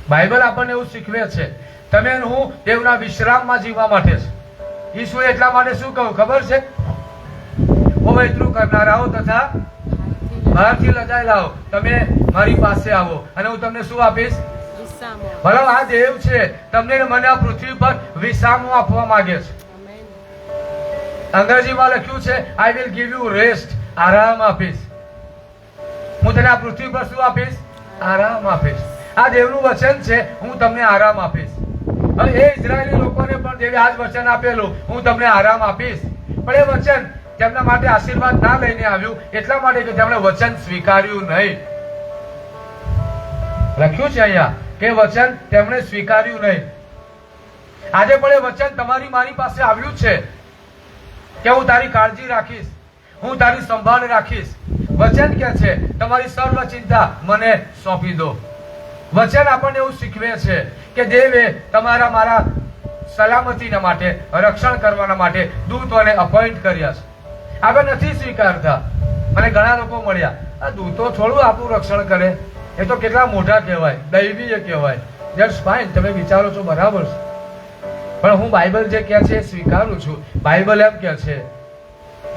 બાઇબલ આપણને એવું શીખવે છે. તમે હું દેવના વિશ્રામમાં જીવવા માટે છે. ઈશ્વરે એટલા માટે શું કહ્યું ખબર છે? પવિત્ર કરનારાઓ તથા બહારથી લજાયેલાઓ, તમે મારી પાસે આવો અને હું તમને શું આપીશ? બરાબર, આ દેવ છે તમને મને આ પૃથ્વી પર વિશ્રામ આપવા માંગે છે. અંગ્રેજીમાં લખ્યું છે I will give you rest, આરામ આપીશ. હું તને આ પૃથ્વી પર શું આપીશ? આરામ આપીશ. આ દેવનું વચન છે, હું તમને આરામ આપીશ. હવે એ ઇઝરાયેલી લોકોને પણ દેવે આ જ વચન આપેલું, હું તમને આરામ આપીશ. પણ એ વચન તેમના માટે આશીર્વાદ ના લઈને આવ્યું, એટલા માટે કે તેમણે વચન સ્વીકાર્યું નહીં. લખ્યું છે અહીંયા કે વચન તેમણે સ્વીકાર્યું નહીં. આજે પણ એ વચન તમારી મારી પાસે આવ્યું છે કે હું તારી કાળજી રાખીશ, હું તારી સંભાળ રાખીશ. વચન કે છે તમારી સર્વ ચિંતા મને સોંપી દો. વચન આપણને એવું શીખવે છે કે દેવે તમારા મારા સલામતીના માટે, રક્ષણ કરવાના માટે દૂતોને અપોઇન્ટ કર્યા છે. આપણે નથી સ્વીકારતા. મને ઘણા લોકો મળ્યા, આ દૂતો થોડું આપણું રક્ષણ કરે, એ તો કેટલા મોટા કહેવાય, દૈવીય કહેવાય. ધેટ્સ ફાઇન, તમે વિચારો છો બરાબર છે, પણ હું બાઇબલ જે કહે છે એ સ્વીકારું છું. બાઇબલ એમ કહે છે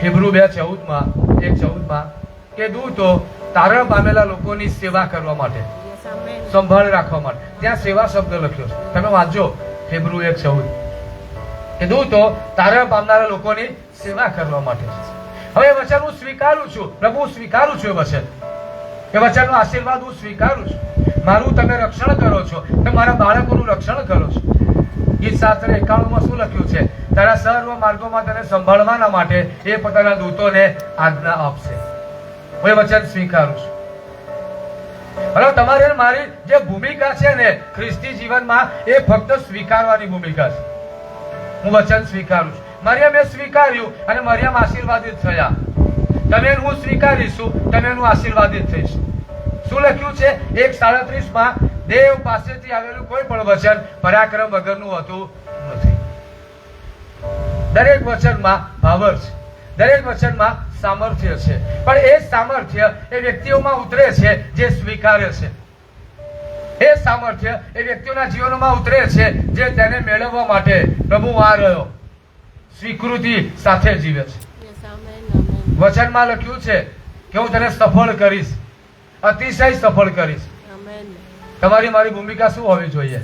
હિબ્રુ 1:14 કે દૂતો તારણ પામેલા લોકોની સેવા કરવા માટે, સંભાળ રાખવા માટે. ત્યાં સેવા શબ્દ લખ્યો છે, તમે વાંચો હિબ્રુ 1:14 કે દૂતો તારણ પામનારા લોકોની સેવા કરવા માટે. હવે વચન હું સ્વીકારું છું, પ્રભુ સ્વીકારું છું. એ વચનનો આશીર્વાદ હું સ્વીકારું છું. મારું તમે રક્ષણ કરો છો, તમે મારા બાળકોનું રક્ષણ કરો છો. ગીત શાસ્ત્ર 91 શું લખ્યું છે? તારા સર્વ માર્ગોમાં તને સંભાળવાના માટે એ પોતાના દૂતોને આજ્ઞા આપશે. હું એ વચન સ્વીકારું છું. બરાબર, તમારે મારી જે ભૂમિકા છે ને ખ્રિસ્તી જીવનમાં, એ ફક્ત સ્વીકારવાની ભૂમિકા છે. હું વચન સ્વીકારું છું. મરિયમે સ્વીકાર્યું અને મરિયમ આશીર્વાદિત થયા. તમે હું સ્વીકારીશું, તમે હું આશીર્વાદિત થઈશું. શું લખ્યું છે? 1:37 દેવ પાસેથી આવેલું કોઈ પણ વચન પરાક્રમ વગરનું હોતું નથી. દરેક વચનમાં પાવર છે, દરેક વચનમાં સામર્થ્ય છે. પણ એ સામર્થ્ય એ વ્યક્તિઓમાં ઉતરે છે જે સ્વીકારે છે. એ સામર્થ્ય એ વ્યક્તિઓના જીવનમાં ઉતરે છે જે તેને મેળવવા માટે પ્રભુ આ રહ્યો સ્વીકૃતિ સાથે જીવે છે. વચનમાં લખ્યું છે કે હું તને સફળ કરીશ, અતિશય સફળ કરીશ. તમારી મારી ભૂમિકા શું હોવી જોઈએ?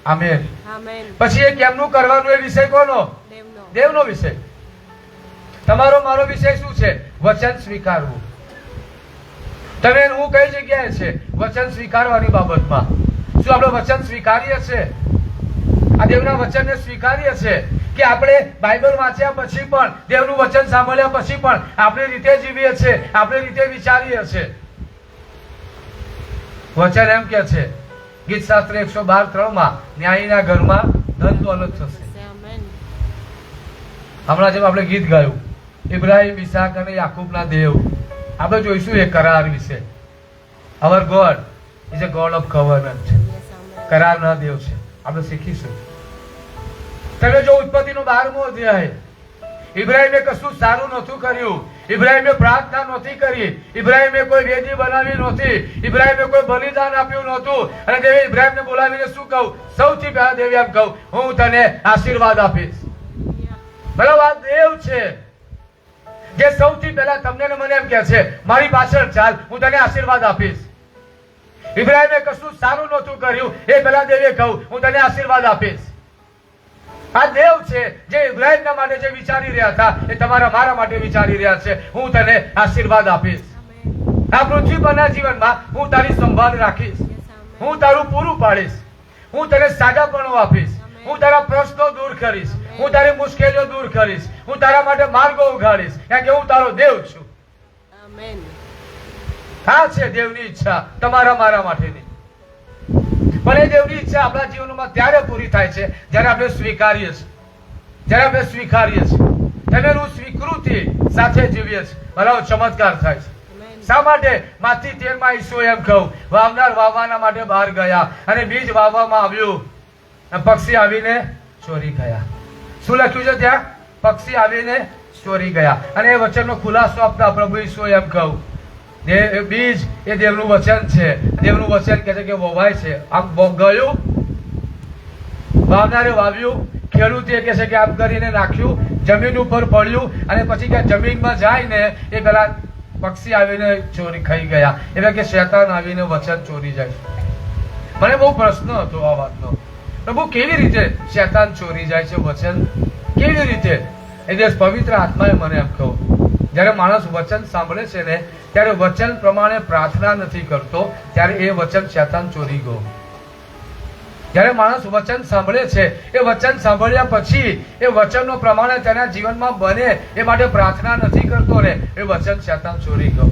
આમેન. આમેન. પછી એ કેમનું કરવાનું એ વિષય કોનો? દેવનો. દેવનો વિષય. તમારો મારો વિષય શું છે? વચન સ્વીકારવું. તમે હું કઈ જગ્યાએ છે વચન સ્વીકારવાની બાબતમાં? શું આપણે વચન સ્વીકારીએ છીએ? આ દેવના વચનને સ્વીકારીએ છીએ કે આપણે બાઇબલ વાંચ્યા પછી પણ, દેવનું વચન સાંભળ્યા પછી પણ આપણી રીતે જીવીએ છીએ, આપણી રીતે વિચારીએ છીએ? વચન એમ કે છે ગીત શાસ્ત્ર 112:3 ન્યાયીના ઘરમાં ધન દોલત થશે. આમેન. હમણાં જેમ આપણે ગીત ગાયું ઇબ્રાહિમ, ઈસાક અને યાકૂબના દેવ, આપણે જોઈશું એ કરાર વિશે. Our god is a god of covenant. Yes, amen. કરારના દેવ છે, આપણે શીખીશું. તમે જો ઉત્પત્તિનો 12મો અધ્યાય, ઇબ્રાહિમે કશું સારું નહોતું કર્યું, ઇબ્રાહિમે પ્રાર્થના નહોતી કરી, ઇબ્રાહિમે કોઈ વેદી બનાવી નહોતી, ઇબ્રાહિમે કોઈ બલિદાન આપ્યું નહોતું, અને દેવે ઇબ્રાહિમને બોલાવીને શું કહું? સૌથી પહેલા દેવે એમ કહું, હું તને આશીર્વાદ આપીશ. બરાબર, આ દેવ છે જે સૌથી પહેલા તમને ને મને એમ કહે છે મારી પાછળ ચાલ, હું તને આશીર્વાદ આપીશ. ઇબ્રાહિમે કશું સારું નહોતું કર્યું, એ પહેલા દેવે કહું હું તને આશીર્વાદ આપીશ. આ દેવ છે જે ઇબ્રાહિમના માટે જે વિચારી રહ્યા હતા એ તમારા મારા માટે વિચારી રહ્યા છે. હું તને આશીર્વાદ આપીશ. આ પૃથ્વી પરના જીવનમાં હું તારી સંભાળ રાખીશ, હું તારું પૂરું પાડીશ, હું તને સાજાપણું આપીશ, હું તારા પ્રશ્નો દૂર કરીશ, હું તારી મુશ્કેલીઓ દૂર કરીશ, હું તારા માટે માર્ગો ઉઘાડીશ, કારણ કે હું તારો દેવ છું. આમેન. આ છે દેવની ઈચ્છા તમારા મારા માટેની. પણ એ દેવની ઈચ્છા આપણા જીવનમાં ત્યારે પૂરી થાય છે જ્યારે આપણે સ્વીકારીએ છીએ, જ્યારે આપણે સ્વીકારીએ છીએ, એનું સ્વીકૃતિ સાથે જીવીએ છીએ. બરાબર, ચમત્કાર થાય છે. શા માટે? માથી 13 ઈસુ એમ કહું, વાવનાર વાવવાના માટે બહાર ગયા અને બીજ વાવવામાં આવ્યું, પક્ષી આવીને ચોરી ગયા. શું લખ્યું છે ત્યાં? પક્ષી આવીને ચોરી ગયા. અને એ વચનનો ખુલાસો આપતા પ્રભુ ઈસુ એમ કહું, બીજ એ દેવનું વચન છે. દેવનું વચન કહે છે કે વવાય છે. આમ ગયું, વાવનારે વાવ્યું, ખેડૂતે કહે છે કે આમ કરીને નાખ્યું, જમીન ઉપર પડ્યું, અને પછી કે જમીનમાં જાય ને એ પેલા પક્ષી આવીને ચોરી ખાઈ ગયા. એટલે કે શેતાન આવીને વચન ચોરી જાય. મને બહુ પ્રશ્ન હતો આ વાતનો, પ્રભુ કેવી રીતે શેતાન ચોરી જાય છે વચન? કેવી રીતે? એ દિવસ પવિત્ર આત્માએ મને એમ કહું, જ્યારે માણસ વચન સાંભળે છે ને ત્યારે વચન પ્રમાણે પ્રાર્થના નથી કરતો, ત્યારે એ વચન શેતાન ચોરી ગયો. જ્યારે માણસ વચન સાંભળે છે, એ વચન સાંભળ્યા પછી એ વચનનો પ્રમાણે તેના જીવનમાં બને એ માટે પ્રાર્થના નથી કરતો ને એ વચન શેતાન ચોરી ગયો.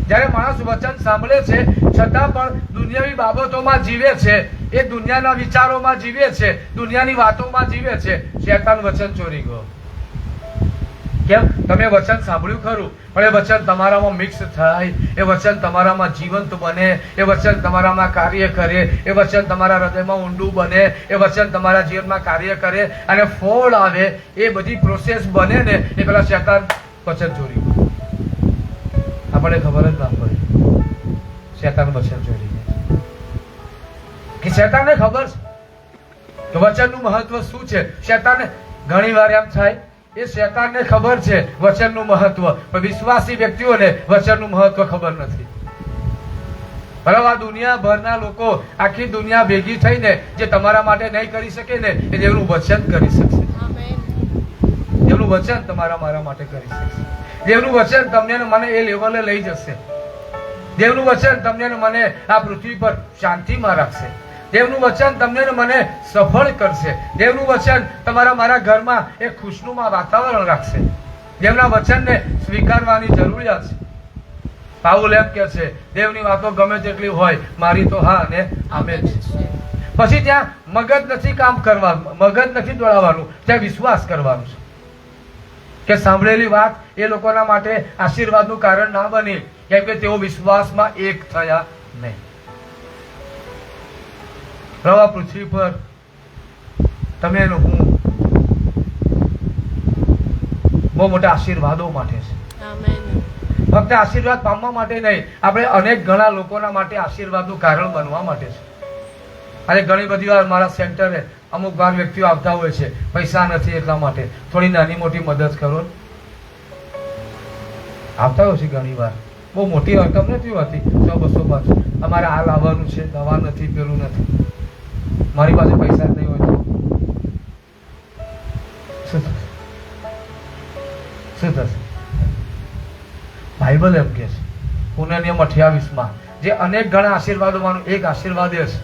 જ્યારે માણસ વચન સાંભળે છે છતાં પણ દુનિયાવી બાબતોમાં જીવે છે, એ દુનિયાના વિચારોમાં જીવે છે, દુનિયાની વાતોમાં જીવે છે, શેતાન વચન ચોરી ગયો. કેમ? તમે વચન સાંભળ્યું ખરું, પણ એ વચન તમારામાં મિક્સ થાય, એ વચન તમારામાં જીવંત બને, એ વચન તમારામાં કાર્ય કરે, એ વચન તમારા હૃદયમાં ઊંડું બને, એ વચન તમારા જીવનમાં કાર્ય કરે અને ફળ આવે, એ બધી પ્રોસેસ બને ને એ પેલા શેતાન વચન ચોરી ગયું. આપણે ખબર જ ના પડી શેતાન વચન ચોરી ગયું. કે શેતાનને ખબર છે કે વચનનું મહત્વ શું છે. શેતાનને ઘણી વાર એમ થાય એ શેતાનને ખબર છે વચનનું મહત્વ, પણ વિશ્વાસી વ્યક્તિઓને વચનનું મહત્વ ખબર નથી. બરાબર, આ દુનિયાભરના લોકો, આખી દુનિયા ભેગી થઈને જે તમારા માટે નહીં કરી શકે ને એ દેવનું વચન કરી શકશે. દેવનું વચન તમારા મારા માટે કરી શકશે. દેવનું વચન તમને ને મને એ લેવલે લઈ જશે. દેવનું વચન તમને ને મને આ પૃથ્વી પર શાંતિમાં રાખશે. દેવનું વચન તમને ને મને સફળ કરશે. દેવનું વચન તમારા મારા ઘરમાં એક ખુશનુમા વાતાવરણ રાખશે. દેવના વચનને સ્વીકારવાની જરૂરિયાત છે. પાઉલ એમ કે છે દેવની વાતો ગમે તેટલી હોય મારી તો હા અને આમે જ. પછી ત્યાં મગજ નથી કામ કરવાનું, મગજ નથી દોડાવવાનું, ત્યાં વિશ્વાસ કરવાનું છે કે સાંભળેલી વાત એ લોકોના માટે આશીર્વાદનું કારણ ના બની, કેમ કે તેઓ વિશ્વાસમાં એક થયા નહીં. પ્રભુ પૃથ્વી પર તમે હું બહુ મોટા આશીર્વાદો માટે છે. ફક્ત આશીર્વાદ પામવા માટે નહીં, આપણે અનેક ઘણા લોકોના માટે આશીર્વાદનું કારણ બનવા માટે છે. અને ઘણી બધી વાર મારા સેન્ટરે અમુક વાર વ્યક્તિઓ આવતા હોય છે, પૈસા નથી એટલા માટે થોડી નાની મોટી મદદ કરો. આવતા હોય છે ઘણી વાર, બહુ મોટી રકમ નથી હોતી, 100-200 અમારે આ લાવવાનું છે, દવા નથી, પેલું નથી, મારી પાસે પૈસા જ નહીં હોય તો શું થશે? શું થશે? બાઇબલ એમ કે છે પુણ્ય નિયમ 28 જે અનેક ગણા આશીર્વાદોમાંનો એક આશીર્વાદ એ છે,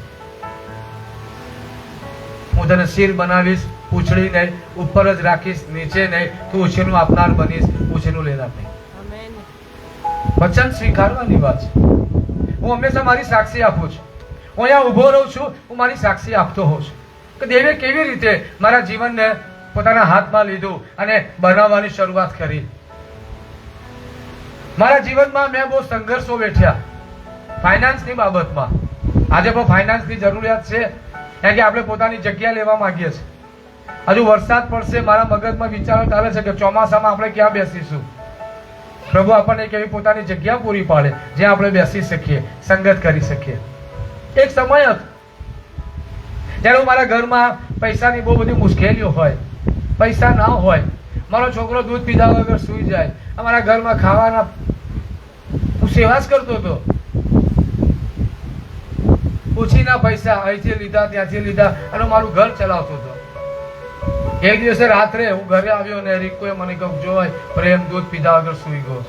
હું તને શિર બનાવીશ, પૂંછડી નહીં, ઉપર જ રાખીશ, નીચે નહીં, તું ઉછીનું આપનાર બનીશ, ઉછીનું લેનાર નહીં. વચન સ્વીકારવાની વાત છે. હું હંમેશા મારી સાક્ષી આપું છું. હું અહીંયા ઉભો રહું છું, હું મારી સાક્ષી આપતો હોઉં છું કે દેવે કેવી રીતે મારા જીવનને પોતાના હાથમાં લીધું અને બનાવવાની શરૂઆત કરી. મારા જીવનમાં મેં બહુ સંઘર્ષો વેઠ્યા ફાઇનાન્સની બાબતમાં. આજે પણ ફાઇનાન્સની જરૂરિયાત છે, કારણ કે આપણે પોતાની જગ્યા લેવા માંગીએ છીએ. હજુ વરસાદ પડશે, મારા મગજમાં વિચારો ચાલે છે કે ચોમાસામાં આપણે ક્યાં બેસીશું. પ્રભુ આપણને એક એવી પોતાની જગ્યા પૂરી પાડે જ્યાં આપણે બેસી શકીએ, સંગત કરી શકીએ. એક સમય હતો જ્યારે હું મારા ઘરમાં પૈસાની બહુ બધી મુશ્કેલીઓ હોય, પૈસા ના હોય, મારો છોકરો દૂધ પીધા વગર સૂઈ જાય, અમારા ઘરમાં ખાવાના હું સેવા જ કરતો હતો. પૂછીના પૈસા અહીંથી લીધા, ત્યાંથી લીધા અને મારું ઘર ચલાવતો હતો. એક દિવસે રાત્રે હું ઘરે આવ્યો ને રીકોએ મને કહ્યું, જોય પ્રેમ દૂધ પીધા વગર સૂઈ ગયો.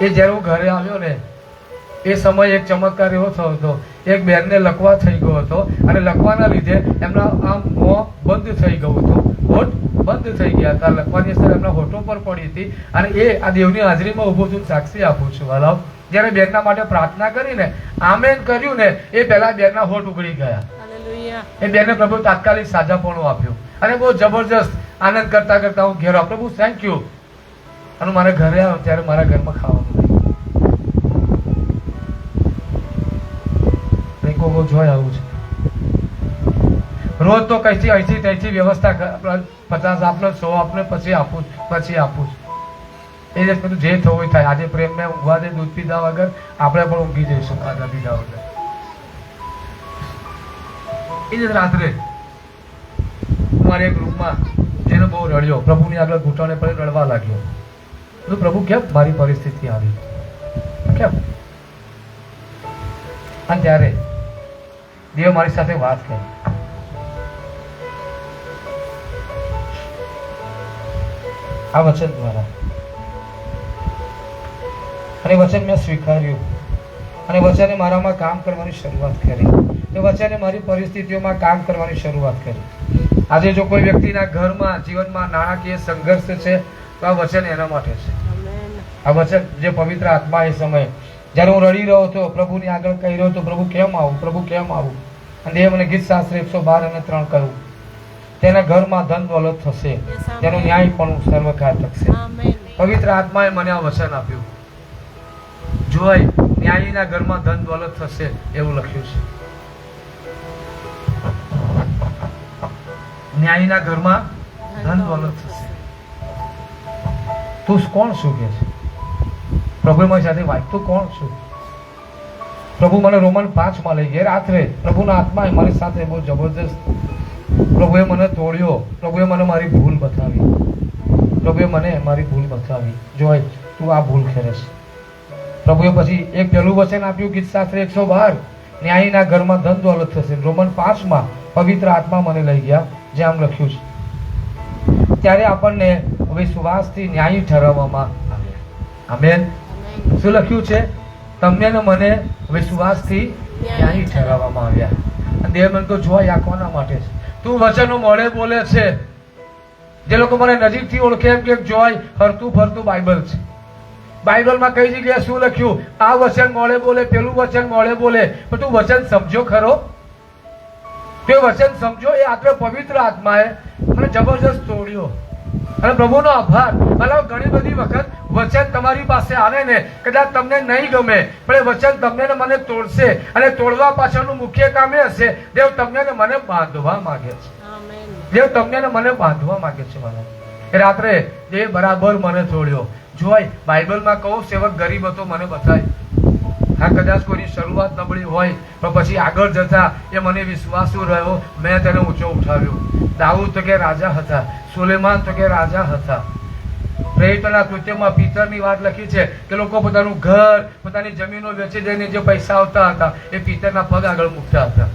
એ જ્યારે હું ઘરે આવ્યો ને એ સમય એક ચમત્કાર એવો થયો હતો, એક બેનને લકવા થઈ ગયો હતો અને લકવાના લીધે એમના આમ મોં બંધ થઈ ગયું હતું, હોઠ બંધ થઈ ગયા હતા. લકવાની અસર એમના હોઠો પર પડી હતી અને એ આ દેવની હાજરીમાં ઉભો છું, સાક્ષી આપું છું. વાલાવ, જ્યારે બેનના માટે પ્રાર્થના કરીને આમેન કર્યું ને એ પહેલા બેનના હોઠ ઉગડી ગયા. એ બેને પ્રભુ તાત્કાલિક સાજાપણું આપ્યું અને બહુ જબરજસ્ત આનંદ કરતા કરતા હું ઘેર આવ્યો. પ્રભુ થેન્ક યુ. અને મારા ઘરે આવ્યો ત્યારે મારા ઘરમાં ખાવાનું નહીં. જોઈ આવું છે રોજ તો કઈથી અહીંથી ત્યાંથી વ્યવસ્થા 50 આપને 100 આપને પછી આપું એ જ બધું જે થવું થાય. આજે પ્રેમ ને ઊંઘવા દે દૂધ પીધા વગર, આપણે પણ ઊંઘી જઈશું ખાધા પીધા વગર. એ જ રાત્રે મારે એક રૂમમાં જેને બહુ રડ્યો, પ્રભુની આગળ ઘૂંટણે પર રડવા લાગ્યો. તો પ્રભુ કેમ મારી પરિસ્થિતિ આવી, કેમ? અને ત્યારે દેવ મારી સાથે વાત કરી. આ વચન દ્વારા, અને વચન મેં સ્વીકાર્યું અને વચને મારામાં કામ કરવાની શરૂઆત કરી. એ વચને મારી પરિસ્થિતિઓમાં કામ કરવાની શરૂઆત કરી. આજે જો કોઈ વ્યક્તિના ઘરમાં જીવનમાં નાણાકીય સંઘર્ષ છે તો આ વચન એના માટે છે. આ વચન જે પવિત્ર આત્મા એ સમયે જ્યારે હું રડી રહ્યો હતો, પ્રભુની આગળ કહી રહ્યો હતો, પ્રભુ કેમ આવું, પ્રભુ કેમ આવું. અને એ મને ગીત શાસ્ત્ર 112 અને 3 કહ્યું, તેના ઘરમાં ધન દોલત થશે, તેનો ન્યાય પણ સર્વકાળ ટકશે. પવિત્ર આત્માએ મને આ વચન આપ્યું. જોઈ ન્યાયીના ઘરમાં ધન દોલત થશે એવું લખ્યું છે. ન્યાયીના ઘરમાં ધન દોલત થશે. તું કોણ શું કે છે? પ્રભુ મારી સાથે વાત, તું કોણ છું? પ્રભુ મને રોમન 5 લઈ ગયા. રાત્રે પ્રભુના આત્માએ મારી સાથે બહુ જબરજસ્ત, પ્રભુએ મને તોડ્યો, પ્રભુએ મને મારી ભૂલ બતાવી, પ્રભુએ મને મારી ભૂલ બતાવી. જોઈ તું આ ભૂલ કરે છે. પ્રભુએ પછી એક પહેલું વચન આપ્યું, ગીત શાસ્ત્ર 112, ન્યાયીના ઘરમાં ધન દોલત થશે. રોમન 5 પવિત્ર આત્મા મને લઈ ગયા, જે આમ લખ્યું છે. ત્યારે આપણને વિશ્વાસથી ન્યાયી ઠરાવવામાં આવ્યા. આમેન. શું લખ્યું છે? તમને ને મને વિશ્વાસથી ન્યાયી ઠરાવવામાં આવ્યા. અને દેવ મને તો જોઈ આંખવાના માટે છે. તું વચનો મોડે બોલે છે. જે લોકો મને નજીકથી ઓળખે એમ કે જોય ફરતું ફરતું બાઇબલ છે. બાઇબલમાં કઈ જગ્યાએ શું લખ્યું? આ વચન મોડે બોલે, પેલું વચન મોડે બોલે, પણ તું વચન સમજો ખરો? તે વચન સમજો. એ આપણે પવિત્ર આત્માએ મને જબરજસ્ત તોડ્યો અને પ્રભુનો આભાર. મતલબ ઘણી બધી વખત વચન તમારી પાસે આવે ને, કદાચ તમને નહીં ગમે, પણ એ વચન તમને ને મને તોડશે અને તોડવા પાછળનું મુખ્ય કામ એ હશે, દેવ તમને ને મને બાંધવા માંગે છે. દેવ તમને ને મને બાંધવા માંગે છે. મને એ રાત્રે દેવ બરાબર મને તોડ્યો. જોઈ બાઇબલમાં કહું, સેવક ગરીબ હતો મને બતાવી. હા, કદાચ કોઈની શરૂઆત નબળી હોય પણ પછી આગળ જતા એ મને વિશ્વાસુ રહ્યો, મેં તેને ઊંચો ઉઠાવ્યો. દાઉદ તો કે રાજા હતા, સુલેમાન તો કે રાજા હતા, પ્રેરિતોના કૃત્યમાં પિતરની વાત લખી છે કે લોકો પોતાનું ઘર, પોતાની જમીનો વેચી દઈને જે પૈસા આવતા હતા એ પિતરના પગ આગળ મૂકતા હતા.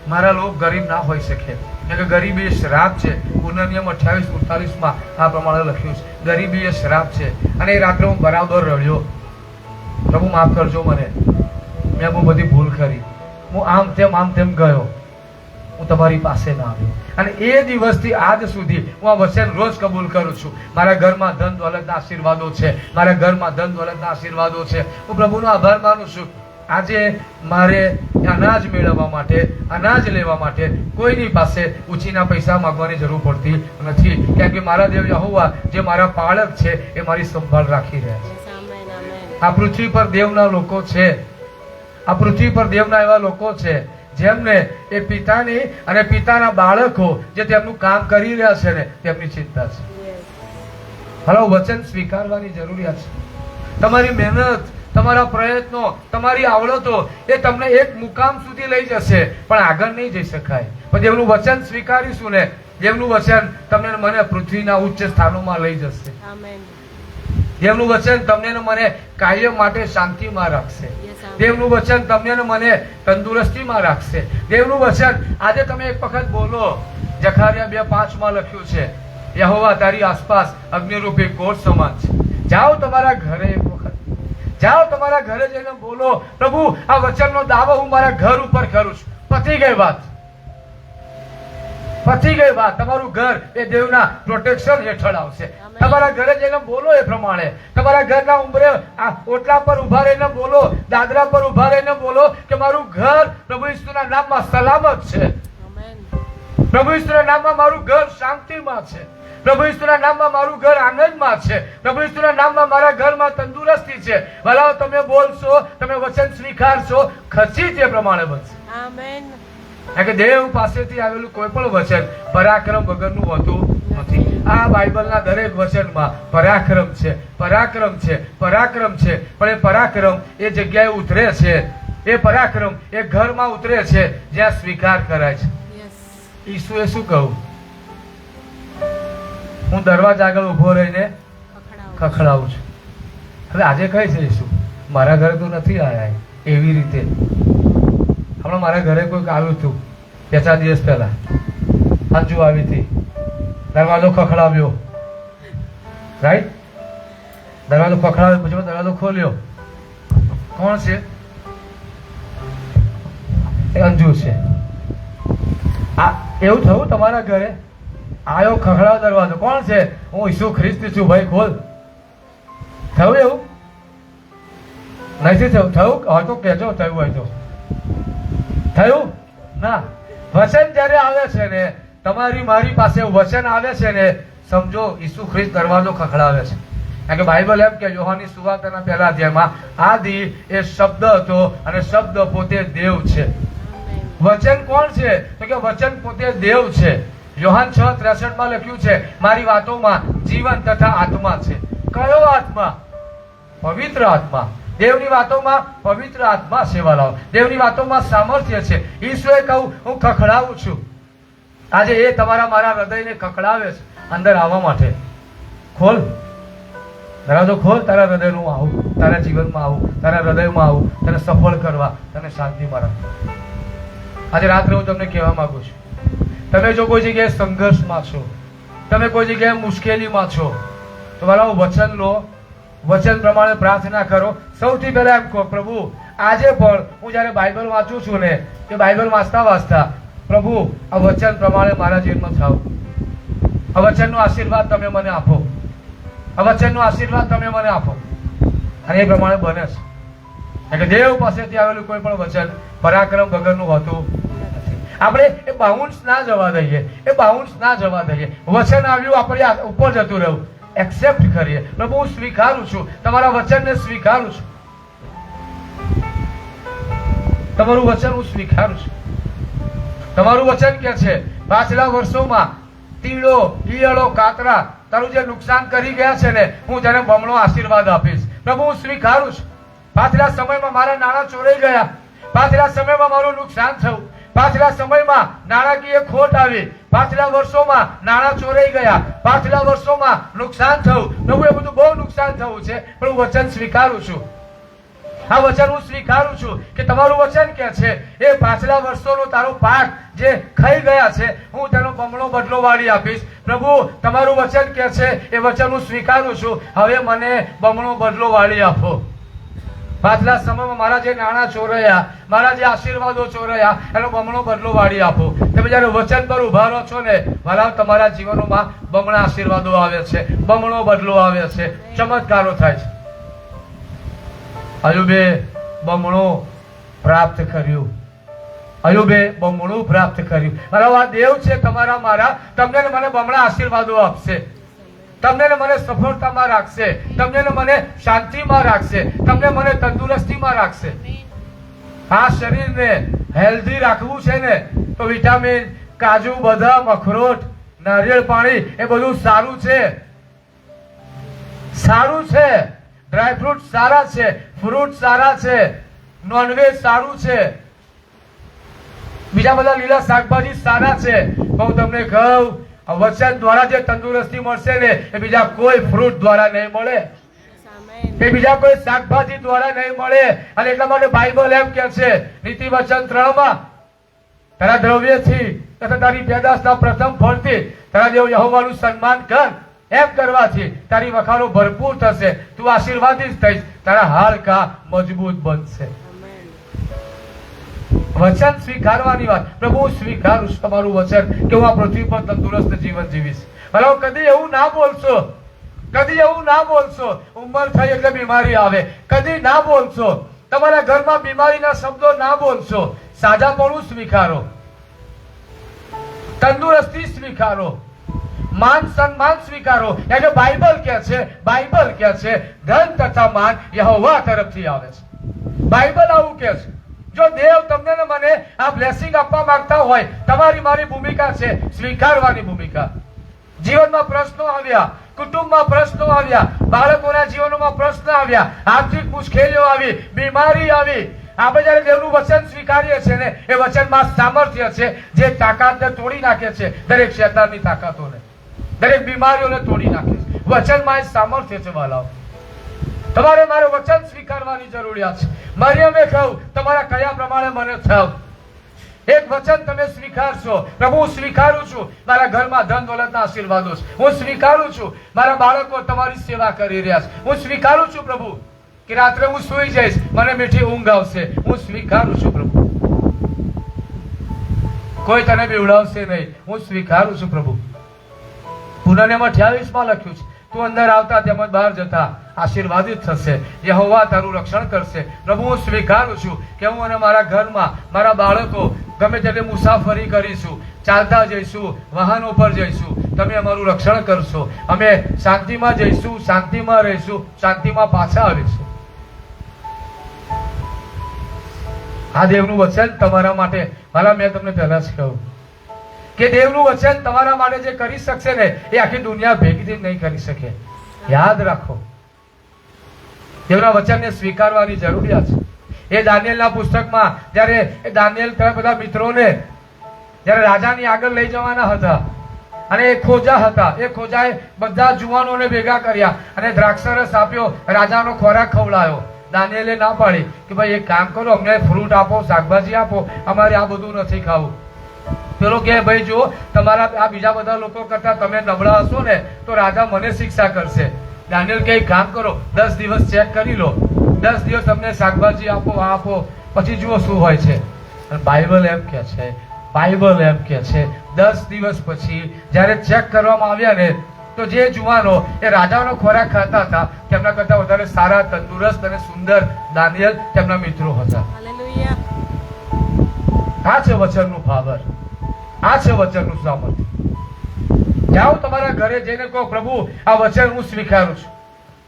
મારા લોક ગરીબ ના હોઈ શકે, કેમ કે ગરીબી એ શ્રાપ છે. પુનર્નિયમ 28:48 આ પ્રમાણે લખ્યું છે, ગરીબી એ શ્રાપ છે. અને એ રાત્રે હું બરાબર રડ્યો, પ્રભુ માફ કરજો મને, મેં બહુ બધી ભૂલ કરી, હું આમ તેમ ગયો, હું તમારી પાસે ના આવ્યો. અને એ દિવસથી આજ સુધી હું આ વચન રોજ કબૂલ કરું છું. મારા ઘરમાં ધન દોલતના આશીર્વાદો છે, મારા ઘરમાં ધન દોલતના આશીર્વાદો છે. હું પ્રભુનો આભાર માનું છું. આજે મારે અનાજ મેળવવા માટે, અનાજ લેવા માટે કોઈની પાસે ઉછીના પૈસા માંગવાની જરૂર પડતી નથી, કેમ કે મારા દેવ યહોવા જે મારા પાળક છે એ મારી સંભાળ રાખી રહ્યા છે. આ પૃથ્વી પર દેવના લોકો છે, આ પૃથ્વી પર દેવના એવા લોકો છે જેમને એ પિતાની અને પિતાના બાળકો જે તેમનું કામ કરી રહ્યા છે ને તેમની ચિંતા છે. હલો, વચન સ્વીકારવાની જરૂરિયાત છે. તમારી મહેનત, તમારા પ્રયત્નો, તમારી આવડતો એ તમને એક મુકામ સુધી લઈ જશે, પણ આગળ નહીં જઈ શકાય. પણ દેવનું વચન સ્વીકારીશું ને, દેવનું વચન તમને મને પૃથ્વીના ઉચ્ચ સ્થાનોમાં લઈ જશે. દેવનું વચન તમને મને કાયમ માટે શાંતિમાં રાખશે. દેવનું વચન તમને મને તંદુરસ્તીમાં રાખશે. દેવનું વચન આજે તમે એક વખત બોલો. જખારિયા 2:5 લખ્યું છે, યહોવા તારી આસપાસ અગ્નિરૂપી કોટ સમાન છે. જાઓ તમારા ઘરે, એક વખત જાઓ તમારા ઘરે જઈને બોલો, પ્રભુ આ વચનનો દાવો હું મારા ઘર ઉપર કરું છું. પતી ગઈ વાત, પતી ગઈ વાત. તમારું ઘર એ દેવના પ્રોટેક્શન હેઠળ આવશે. તમારા ઘરે જઈને બોલો એ પ્રમાણે. તમારા ઘરના ઉંબરે આ ઓટલા પર ઉભા રહીને બોલો, દાદરા પર ઉભા રહીને બોલો કે મારું ઘર પ્રભુ ઈસુના નામમાં સલામત છે. પ્રભુ ઈસુના નામમાં મારું ઘર શાંતિમાં છે. પ્રભુ ઈસુના નામમાં મારું ઘર આનંદમાં છે. પ્રભુ ઈસુના નામમાં મારા ઘરમાં તંદુરસ્તી છે. ભલા તમે બોલશો, તમે વચન સ્વીકારશો, ખચી તે પ્રમાણે બનશે. આમેન. કારણ કે દેવ પાસેથી આવેલું કોઈ પણ વચન પરાક્રમ વગરનું હોતું નથી. આ બાઇબલના દરેક વચનમાં પરાક્રમ છે, પરાક્રમ છે, પરાક્રમ છે. પણ એ પરાક્રમ એ જગ્યાએ ઉતરે છે, એ પરાક્રમ એ ઘરમાં ઉતરે છે જ્યાં સ્વીકાર કરાય છે. ઈસુએ શું કહ્યું? હું દરવાજા આગળ ઉભો રહીને ખખડાવું છું. હવે આજે કહે છે ઈસુ, મારા ઘરે તો નથી આવ્યા. એવી રીતે હમણાં મારા ઘરે કોઈક આવ્યું હતું 2-4 દિવસ પહેલા, અંજુ આવી હતી, દરવાજો ખખડાવ્યો, રાઈટ? દરવાજો ખખડાવ્યો, પછી દરવાજો ખોલ્યો. કોણ છે? એ અંજુ છે. આ એવું થયું તમારા ઘરે? આયો, ખખડાવ દરવાજો, કોણ છે? હું ઈસુ ખ્રિસ્ત છું, ભાઈ ખોલ. થયું એવું? નથી થયું? થયું હોય તો કહેજો, થયું હોય તો. થયું ના? વચન જયારે આવે છે ને, તમારી મારી પાસે વચન આવે છે ને, સમજો ઈસુ ખ્રિસ્ત દરવાજો ખખડાવે છે. કારણ કે બાઇબલ એમ કે યોહાનની સુવાર્તાના 1 અધ્યાયમાં આદિ એ શબ્દ હતો અને શબ્દ પોતે દેવ છે. વચન કોણ છે? તો કે વચન પોતે દેવ છે. યોહાન 6:63 લખ્યું છે, મારી વાતોમાં જીવન તથા આત્મા છે. કયો આત્મા? પવિત્ર આત્મા. દેવની વાતોમાં પવિત્ર આત્મા સેવા લાવો. દેવની વાતોમાં સામર્થ્ય છે. ઈશ્વરે કહું હું ખખડાવું છું. આજે એ તમારા મારા હૃદયને ખખડાવે છે અંદર આવવા માટે. ખોલ દરવાજો, ખોલ. તારા હૃદયનું આવું, તારા જીવનમાં આવું, તારા હૃદયમાં આવું, તને સફળ કરવા, તને શાંતિમાં રાખવા. આજે રાત્રે હું તમને કહેવા માંગુ છું, તમે જો કોઈ જગ્યાએ સંઘર્ષમાં છો, તમે કોઈ જગ્યાએ મુશ્કેલીમાં છો, તો મારા વચન લો, વચન પ્રમાણે પ્રાર્થના કરો. સૌથી પહેલા એમ કહો, પ્રભુ આજે પણ હું જયારે બાઇબલ વાંચું છું ને, એ બાઇબલ વાંચતા પ્રભુ આ વચન પ્રમાણે મારા જીવનમાં થાવ. આ વચનનો આશીર્વાદ તમે મને આપો. આ વચનનો આશીર્વાદ તમે મને આપો. અને એ પ્રમાણે બને છે. એટલે દેવ પાસેથી આવેલું કોઈ પણ વચન પરાક્રમ વગરનું હોતું નથી. આપણે એ બાઉન્સ ના જવા દઈએ, એ બાઉન્સ ના જવા દઈએ. વચન આવ્યું, આપણે ઉપર જતું રહેવું. એક્સેપ્ટ કરીએ, પ્રભુ હું સ્વીકારું છું, તમારા વચનને સ્વીકારું છું, તમારું વચન હું સ્વીકારું છું. તમારું વચન કે છે પાછલા વર્ષોમાં તીડો, ઈયળો, કાતરા તારું જે નુકસાન કરી ગયા છે ને, હું તેને બમણો આશીર્વાદ આપીશ. પ્રભુ હું સ્વીકારું છું. પાછલા સમયમાં મારા નાણાં ચોરાઈ ગયા, પાછલા સમયમાં મારું નુકસાન થયું, પાછલા સમયમાં નાણાકીય ખોટ આવી, પાછલા વર્ષોમાં નાણાં ચોરાઈ ગયા, પાછલા વર્ષોમાં નુકસાન થયું. પ્રભુ એ બધું બહુ નુકસાન થયું છે, પણ હું વચન સ્વીકારું છું. આ વચન હું સ્વીકારું છું કે તમારું વચન કે છે એ પાછલા વર્ષોનો તારો પાક જે ખાઈ ગયા છે હું તેનો બમણો બદલો વાળી આપીશ. પ્રભુ તમારું વચન કે છે એ વચન હું સ્વીકારું છું. હવે મને બમણો બદલો વાળી આપો. પાછલા સમયમાં મારા જે નાણાં ચોરાયા, મારા જે આશીર્વાદો ચોરાયા, એનો બમણો બદલો વાળી આપો. તમે જયારે વચન પર ઉભા રહો છો ને વાલા, તમારા જીવનોમાં બમણા આશીર્વાદો આવે છે, બમણો બદલો આવે છે, ચમત્કારો થાય છે. અયુબે બમણું પ્રાપ્ત કર્યું. અયુબે બમણું પ્રાપ્ત કર્યું. મારા આ દેવ છે તમારા મારા, તમને મને બમણા આશીર્વાદો આપશે, તમને મને સફળતામાં રાખશે, તમને મને શાંતિમાં રાખશે, તમને મને તંદુરસ્તીમાં રાખશે. આ શરીરને હેલ્ધી રાખવું છે ને તો વિટામિન, કાજુ, બદામ, અખરોટ, નારિયેળ પાણી એ બધું સારું છે, સારું છે. ડ્રાયફ્રૂટ સારા છે, ફ્રૂટ સારા છે, નોનવેજ સારું છે, બીજા બધા લીલા શાકભાજી સારા છે. હું તમને કહું, વચન દ્વારા જે તંદુરસ્તી મળશે ને એ બીજા કોઈ ફ્રૂટ દ્વારા નહીં મળે, એ બીજા કોઈ શાકભાજી દ્વારા નહીં મળે. અને એટલા માટે બાઇબલ એમ કે છે નીતિ વચન 3 તારા દ્રવ્યથી તથા તારી પેદાશના પ્રથમ ફળથી તારા દેવ યહોવાનું સન્માન કર. એમ કરવાથી તારી વખારો ભરપૂર થશે, તું આશીર્વાદિત થઈશ, તારા હાડકાં મજબૂત બનશે. વચન સ્વીકારવાની વાત. પ્રભુ હું સ્વીકારું છું તમારું વચન કે હું આ પૃથ્વી પર તંદુરસ્ત જીવન જીવીશ. બરાબર, કદી એવું ના બોલશો, કદી એવું ના બોલશો ઉંમર થઈ એટલે બીમારી આવે, કદી ના બોલશો. તમારા ઘરમાં બીમારીના શબ્દો ના બોલશો. સાજાપણું સ્વીકારો, તંદુરસ્તી સ્વીકારો, માન સન્માન સ્વીકારો. એટલે બાઇબલ કે છે, બાઇબલ કે છે ધન તથા માન યહોવા તરફથી આવે છે. બાઇબલ આવું કે છે. જો દેવ તમને ને મને આ બ્લેસિંગ આપવા માંગતા હોય, તમારી મારી ભૂમિકા છે સ્વીકારવાની ભૂમિકા. જીવનમાં પ્રશ્નો આવ્યા, કુટુંબમાં પ્રશ્નો આવ્યા, બાળકોના જીવનોમાં પ્રશ્ન આવ્યા, આર્થિક મુશ્કેલીઓ આવી, બીમારી આવી. આપણે જયારે દેવનું વચન સ્વીકારીએ છીએ ને એ વચનમાં સામર્થ્ય છે જે તાકાતને તોડી નાખે છે, દરેક શેતાનની તાકાતોને, દરેક બીમારીઓને તોડી નાખે છે. વચનમાં એ સામર્થ્ય છે વાલાઓ. તમારે મારે વચન સ્વીકારવાની જરૂરિયાત છે. મરિયમે કહ્યું તમારા કયા પ્રમાણે મને થાવ. એક વચન તમે સ્વીકારશો. પ્રભુ હું સ્વીકારું છું મારા ઘરમાં ધન દોલતના આશીર્વાદો છે. હું સ્વીકારું છું મારા બાળકો તમારી સેવા કરી રહ્યા છે. હું સ્વીકારું છું પ્રભુ કે રાત્રે હું સૂઈ જઈશ, મને મીઠી ઊંઘ આવશે. હું સ્વીકારું છું પ્રભુ, કોઈ તને બીવડાવશે નહીં. હું સ્વીકારું છું પ્રભુ. પુનઃમાં 28 લખ્યું છે તું અંદર આવતા તેમજ બહાર જતા આશીર્વાદિત થશે, યહોવા તારું રક્ષણ કરશે. પ્રભુ હું સ્વીકારું છું કે હું અને મારા ઘરમાં મારા બાળકો ગમે ત્યારે મુસાફરી કરીશું, ચાલતા જઈશું, વાહનો પર જઈશું, તમે અમારું રક્ષણ કરશો. અમે શાંતિમાં જઈશું, શાંતિમાં રહીશું, શાંતિમાં પાછા આવીશું. આ દેવનું વચન તમારા માટે. મારા મેં તમને પહેલા જ કહ્યું કે દેવનું વચન તમારા માટે જે કરી શકશે ને એ આખી દુનિયા ભેગીથી નહીં કરી શકે. યાદ રાખો, દેવના વચનને સ્વીકારવાની જરૂરિયાત છે. એ દાનિયેલના પુસ્તકમાં જ્યારે દાનિયેલ બધા મિત્રોને જ્યારે રાજાની આગળ લઈ જવાના હતા અને એ ખોજા હતા, એ ખોજાએ બધા જુવાનોને ભેગા કર્યા અને દ્રાક્ષરસ આપ્યો, રાજાનો ખોરાક ખવડાયો. દાનિયેલે ના પાડી કે ભાઈ એક કામ કરો, અમને ફ્રૂટ આપો, શાકભાજી આપો, અમારે આ બધું નથી ખાવું. પેલો કે ભાઈ જો તમારા આ બીજા બધા લોકો કરતા તમે નબળા હશો ને તો રાજા મને શિક્ષા કરશે. દાનિયેલ કે કામ કરો, 10 દિવસ ચેક કરી લો, 10 દિવસ તમને શાકભાજી આપો, આપો, પછી જુઓ શું હોય છે. બાઇબલ એમ કે છે, બાઇબલ એમ કે છે 10 દિવસ પછી જયારે ચેક કરવામાં આવ્યા ને તો જે જુવાનો એ રાજાનો ખોરાક ખાતા હતા તેમના કરતા વધારે સારા, તંદુરસ્ત અને સુંદર દાનિયેલ તેમના મિત્રો હતા. આ છે વચનનું પાવર, આ છે વચનનું સામર્થ્ય. જાઓ તમારા ઘરે જઈને કહો પ્રભુ આ વચન હું સ્વીકારું છું,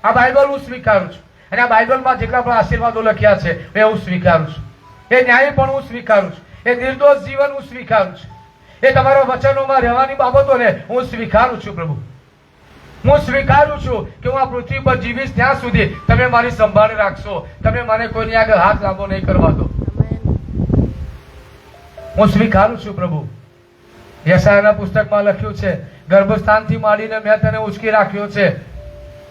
આ બાઇબલ હું સ્વીકારું છું, અને આ બાઇબલમાં જેટલા પણ આશીર્વાદો લખ્યા છે એ હું સ્વીકારું છું. એ ન્યાય પણ હું સ્વીકારું છું, એ નિર્દોષ જીવન હું સ્વીકારું છું, એ તમારા વચનોમાં રહેવાની બાબતોને હું સ્વીકારું છું. પ્રભુ હું સ્વીકારું છું કે હું આ પૃથ્વી પર જીવીશ ત્યાં સુધી તમે મારી સંભાળ રાખશો, તમે મને કોઈની આગળ હાથ લાંબો નહીં કરવા દો. હું સ્વીકારું છું પ્રભુ. યશાયાના પુસ્તકમાં લખ્યું છે, ગર્ભસ્થાનથી માંડીને મેં તને ઉચકી રાખ્યો છે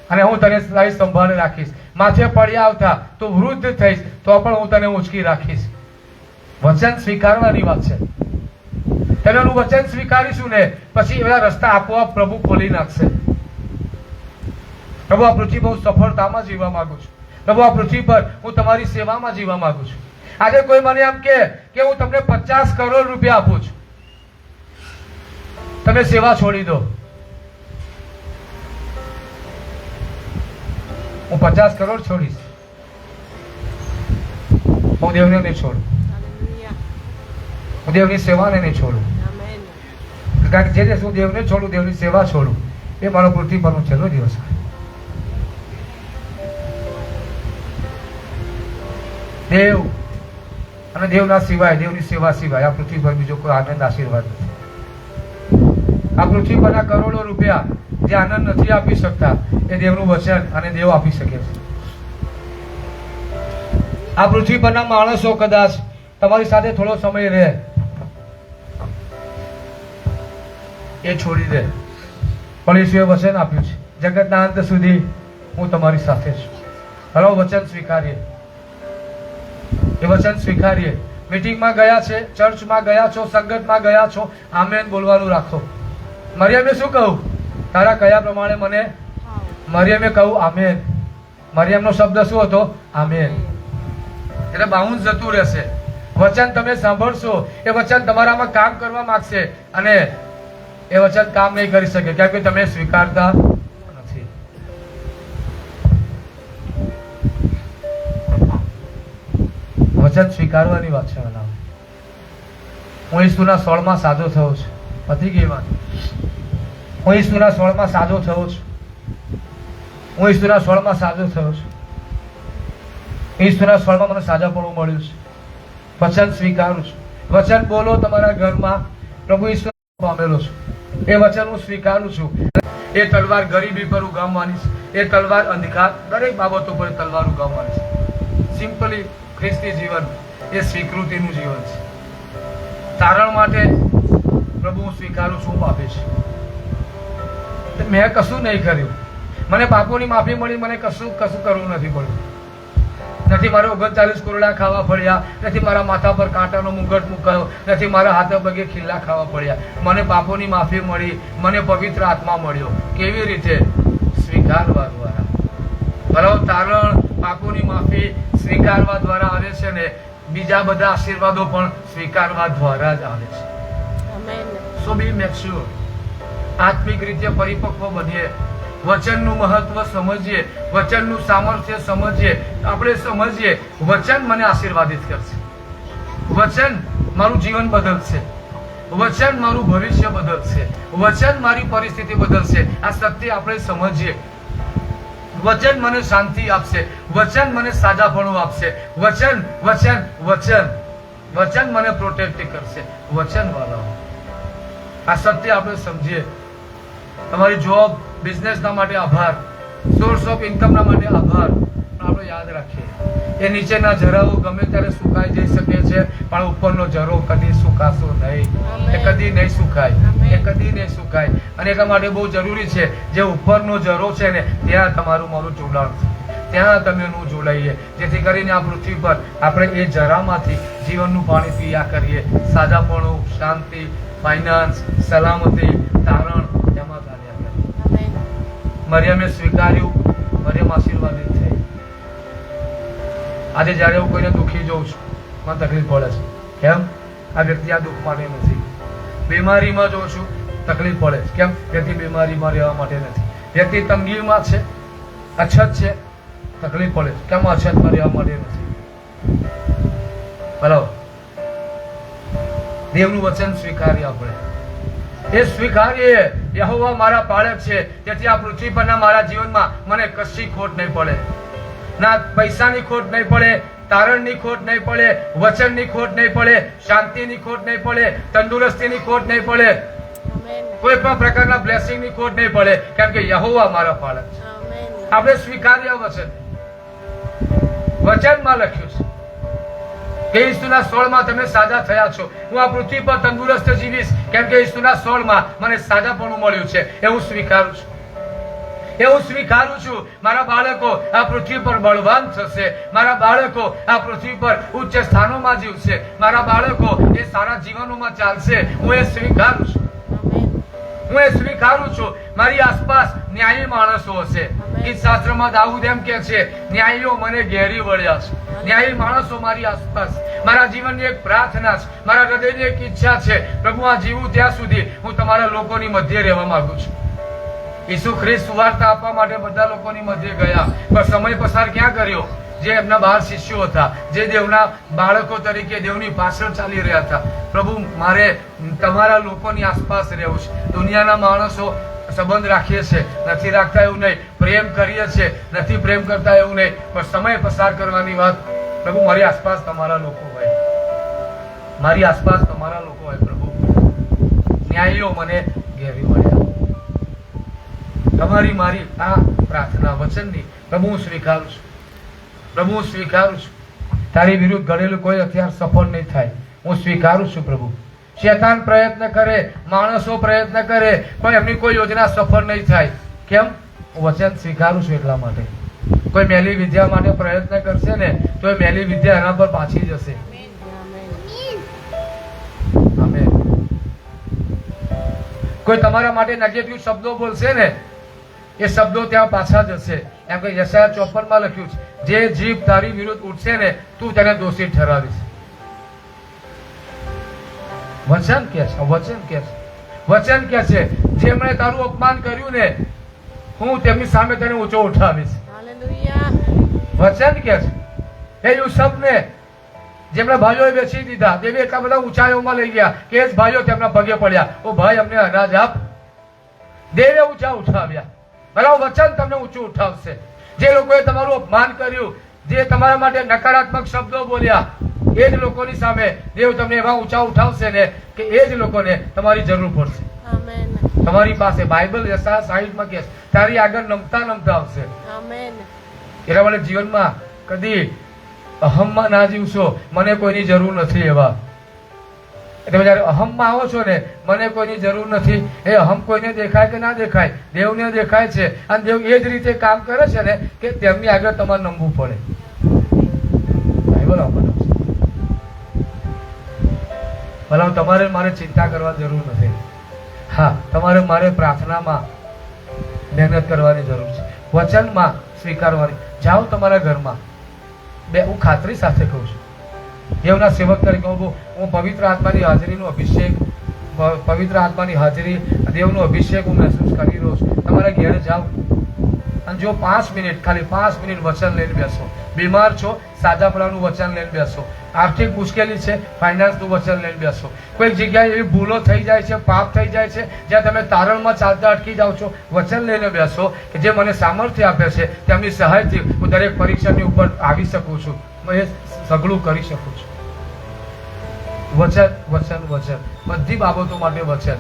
અને હું તને તારી સંભાળ રાખીશ. માથે પડ્યા આવતા તું વૃદ્ધ થઈશ તો પણ હું તને ઉચકી રાખીશ. વચન સ્વીકારવાની વાત છે. તમે એનું વચન સ્વીકારીશું ને પછી એવા રસ્તા આપોઆપ પ્રભુ ખોલી નાખશે. પ્રભુ, આ પૃથ્વી પર સફળતામાં જીવવા માંગુ છું. પ્રભુ, આ પૃથ્વી પર હું તમારી સેવામાં જીવવા માંગુ છું. આજે કોઈ મને એમ કે હું તમને 50 કરોડ રૂપિયા આપું છું, તમે સેવા છોડી દો. હું 50 કરોડ છોડીશ, હું દેવને નહીં છોડું, હું દેવની સેવાને નહીં છોડું. કારણ કે જે દિવસ હું દેવને છોડું, દેવની સેવા છોડું, એ મારો પૃથ્વી પરનો છેલ્લો દિવસ. દેવ અને દેવના સિવાય, દેવની સેવા સિવાય આ પૃથ્વી પર બીજો કોઈ આનંદ, આશીર્વાદ નથી. આ પૃથ્વી પરના કરોડો રૂપિયા જે આનંદ નથી આપી શકતા, એ દેવનું વચન અને દેવ આપી શકે છે. આ પૃથ્વી પરના માણસો કદાચ તમારી સાથે થોડો સમય રહે, એ છોડી દે, પણ ઈશ્વરે વચન આપ્યું છે, જગતના અંત સુધી હું તમારી સાથે છું. હલો, વચન સ્વીકારીએ, એ વચન સ્વીકારીએ. મીટિંગમાં ગયા છે, ચર્ચમાં ગયા છો, સંગતમાં ગયા છો, આમેન બોલવાનું રાખો. મરિયમે શું કહું? તારા કયા પ્રમાણે મને? મરિયમે કહું આમેન. મરિયમનો શબ્દ શું હતો? આમેન. એટલે બાઉન્સ જતું રહેશે. વચન તમે સાંભળશો, એ વચન તમારામાં કામ કરવા માંગશે અને એ વચન કામ નહીં કરી શકે, કેમ કે તમે સ્વીકારતા નથી. વચન સ્વીકારવાની વાત છે. હું ઈસુના સોળમાં સાજો થયો છું. પતી ગઈ વાત. હું ઈસુના સોળમાં સાજો થયો છું. હું ઈસુના સોળમાં સાજો થયો છું. ઈસુના સોળમાં મને સાજાપણું મળ્યું છે. વચન સ્વીકારું છું. વચન બોલો તમારા ઘરમાં, પ્રભુ ઈસુ પામેલો છું, એ વચન હું સ્વીકારું છું. એ તલવાર ગરીબી પર ઉગામવાની છે, એ તલવાર અંધકાર દરેક બાબતો પર તલવાર ઉગામવાની છે. સિમ્પલી ખ્રિસ્તી જીવન એ સ્વીકૃતિનું જીવન છે. તારણ માટે પ્રભુ હું સ્વીકારું છું, પાપી છું, મેં કશું નહીં કર્યું, મને પાપોની માફી મળી, મને કશું કરવું નથી પડ્યું. નથી મારે 39 કોરડા ખાવા પડ્યા, નથી મારા માથા પર કાંટાનો મુગટ મુકાયો, નથી મારા હાથે પગે ખીલ્લા ખાવા પડ્યા. મને પાપોની માફી મળી, મને પવિત્ર આત્મા મળ્યો. કેવી રીતે? સ્વીકારવા દ્વારા. બરાબર, તારણ પાપોની માફી સ્વીકારવા દ્વારા આવે છે ને બીજા બધા આશીર્વાદો પણ સ્વીકારવા દ્વારા જ આવે છે. સો બી મેચ્યોર, આત્મિક રીતે પરિપક્વ બનીએ, વચનનું મહત્વ સમજીએ, વચનનું સામર્થ્ય સમજીએ. આપણે સમજીએ વચન મને આશીર્વાદિત કરશે, વચન મારું જીવન બદલશે, વચન મારું ભવિષ્ય બદલશે, વચન મારી પરિસ્થિતિ બદલશે. આ સત્ય આપણે સમજીએ. વચન મને શાંતિ આપશે, વચન મને સાજાપણું આપશે, વચન વચન વચન વચન મને પ્રોટેક્ટ કરશે. વચન વાળા, આ સત્ય આપણે સમજીએ. તમારી જોબ, બિઝનેસના માટે આભાર, સોર્સ ઓફ ઇન્કમના માટે આભાર, પણ આપણે યાદ રાખીએ એ નીચેના જરાઓ ગમે ત્યારે સુકાઈ જઈ શકે છે, પણ ઉપરનો જરો કદી સુકાશો નહીં. એ કદી નહીં સુકાય, એ કદી નહીં સુકાય. અને એટલા માટે બહુ જરૂરી છે, જે ઉપરનો જરો છે ને ત્યાં તમારું મારું જોડાણ છે, ત્યાં તમે હું જોડાઈએ, જેથી કરીને આ પૃથ્વી પર આપણે એ જરામાંથી જીવનનું પાણી પીયા કરીએ. સાજાપણું, શાંતિ, ફાઇનાન્સ, સલામતી, તારણ એમાં ચાલ્યા કરીએ. મરિયમે સ્વીકાર્યું, મરિયમ આશીર્વાદિત થઈ. આજે જ્યારે હું કોઈને દુઃખી જોઉં છું, મને તકલીફ પડે છે. કેમ? આ વ્યક્તિ આ દુઃખ માટે નથી. બીમારીમાં જોઉં છું, તકલીફ પડે છે. કેમ? વ્યક્તિ બીમારીમાં રહેવા માટે નથી. વ્યક્તિ તંગીમાં છે, અછત છે, તકલીફ પડે છે. કેમ? અછતમાં રહેવા માટે નથી. બરાબર. દેવનું વચન સ્વીકારીએ આપણે, એ સ્વીકારીએ યહોવા મારા પાળક છે, તેથી આ પૃથ્વી પરના મારા જીવનમાં મને કશી ખોટ નહીં પડે. ના પૈસાની ખોટ નહીં પડે, તારણની ખોટ નહીં પડે, વચનની ખોટ નહીં પડે, શાંતિની ખોટ નહીં પડે, તંદુરસ્તીની ખોટ નહીં પડે, કોઈ પણ પ્રકારના બ્લેસિંગની ખોટ નહીં પડે, કેમ કે યહોવા મારા પાળક છે. આપણે સ્વીકાર્ય વચન, વચનમાં લખ્યું છે. કે ઈસુના સોળમાં તમે સાજા થયા છો. હું આ પૃથ્વી પર તંદુરસ્ત જીવીશ કેમ કે ઈસુના સોળમાં મને સાજાપણું મળ્યું છે. એવું સ્વીકારું છું. એવું સ્વીકારું છું. મારા બાળકો આ પૃથ્વી પર બળવાન થશે. મારા બાળકો આ પૃથ્વી પર ઉચ્ચ સ્થાનોમાં જીવશે. મારા બાળકો એ સારા જીવનોમાં ચાલશે. હું એ સ્વીકારું છું. હું એ સ્વીકારું છું. મારી આસપાસ ન્યાયી માણસો હશે. ગીત શાસ્ત્રમાં દાઉદ એમ કે છે, ન્યાયીઓ મને ઘેરી વળ્યા છે. ન્યાયી માણસો મારી આસપાસ. મારા જીવનની એક પ્રાર્થના છે, મારા હૃદયની એક ઈચ્છા છે, પ્રભુ આ જીવું ત્યાં સુધી હું તમારા લોકોની મધ્ય રહેવા માંગુ છું. ઈસુ ખ્રિસ્ત સુવાર્તા આપવા માટે બધા લોકોની મધ્ય ગયા, પણ સમય પસાર ક્યાં કર્યો? જે એમના 12 શિષ્યો હતા, જે દેવના બાળકો તરીકે દેવની પાછળ ચાલી રહ્યા હતા. પ્રભુ મારે તમારા લોકોની આસપાસ રહેવું છે. દુનિયાના માણસો સંબંધ રાખીએ છે, નથી રાખતા એવું નહીં. પ્રેમ કરીએ છે, નથી પ્રેમ કરતા એવું નહીં. પણ સમય પસાર કરવાની વાત, પ્રભુ મારી આસપાસ તમારા લોકો હોય. મારી આસપાસ તમારા લોકો હોય. પ્રભુ ન્યાયીઓ મને ઘેરી વળ્યા. તમારી મારી આ પ્રાર્થના વચનની પ્રભુ હું સ્વીકારું છું. પ્રભુ હું સ્વીકારું છું. તારી વિરુદ્ધ ઘડેલું કોઈ હથિયાર સફળ નહીં થાય. હું સ્વીકારું છું. પ્રભુ શેતાન પ્રયત્ન કરે, માણસો પ્રયત્ન કરે, પણ એમની કોઈ યોજના સફળ નહીં થાય. કેમ? હું વચન સ્વીકારું છું એટલા માટે. કોઈ મેલી વિદ્યા માટે પ્રયત્ન કરશે ને તો એ મેલી વિદ્યા એના પર પાછી જશે. આમેન. કોઈ તમારા માટે નેગેટિવ શબ્દો બોલશે ને એ શબ્દો ત્યાં પાછા જશે. એમ કે યશાયા 54 માં લખ્યું છે, જે જીભ તારી વિરુદ્ધ ઉઠશે ને તું તેને દોષિત ઠરાવીશ. વચન કે છે, વચન કે છે, વચન કે છે, જેમણે તારું અપમાન કર્યું ને હું તેમની સામે તેને ઊંચો ઉઠાવીશ. વચન કે છે. એ યુસુફને જેમણે ભાઈઓએ વેચી દીધા, દેવી એટલા બધા ઊંચાઈઓમાં લઈ ગયા કે એ જ ભાઈઓ તેમના પગે પડ્યા, ઓ ભાઈ અમને અનાજ આપ. દેવે ઊંચા ઉઠાવ્યા. બરાબર, વચન તમને ઊંચું ઉઠાવશે. જે લોકોએ તમારું અપમાન કર્યું, જે તમારા માટે નકારાત્મક શબ્દો બોલ્યા, એ જ લોકોની સામે દેવ તમને એવા ઊંચા ઉઠાવશે ને કે એ જ લોકોને તમારી જરૂર પડશે. તમારી પાસે બાઇબલ યશાયા 60 માં કહે છે, તારી આગળ નમતા નમતા આવશે. એના માટે જીવનમાં કદી અહમમાં ના જીવશો, મને કોઈની જરૂર નથી એવા. એટલે જયારે અહમમાં આવો છો ને, મને કોઈની જરૂર નથી, એ અહમ કોઈને દેખાય કે ના દેખાય, દેવને દેખાય છે. અને દેવ એ જ રીતે કામ કરે છે ને કે તેમની આગળ તમારે નમવું પડે. ભલા તમારે મારે ચિંતા કરવા જરૂર નથી. હા, તમારે મારે પ્રાર્થનામાં મહેનત કરવાની જરૂર છે, વચનમાં સ્વીકારવાની. જાઓ તમારા ઘરમાં. હું ખાતરી સાથે કહું છું, દેવના સેવક તરીકે હું પવિત્ર આત્માની હાજરીનો અભિષેક, પવિત્ર આત્માની હાજરી, દેવનો અભિષેક હું મહેસૂસ કરી રહ્યો છું. તમારા ઘેર જાઓ અને જો 5 મિનિટ, ખાલી 5 મિનિટ વચન લઈને બેસો. બીમાર છો, સાજાપણાનું વચન લઈને બેસો. આર્થિક મુશ્કેલી છે, ફાઇનાન્સનું વચન લઈને બેસો. કોઈક જગ્યાએ એવી ભૂલો થઈ જાય છે, પાપ થઈ જાય છે, જ્યાં તમે તારણમાં ચાલતા અટકી જાઓ છો. વચન લઈને બેસો કે જે મને સામર્થ્ય આપે છે, તેમની સહાયથી હું દરેક પરીક્ષાની ઉપર આવી શકું છું, હું એ સઘળું કરી શકું છું. વચન, વચન, વચન, બધી બાબતો માટે વચન.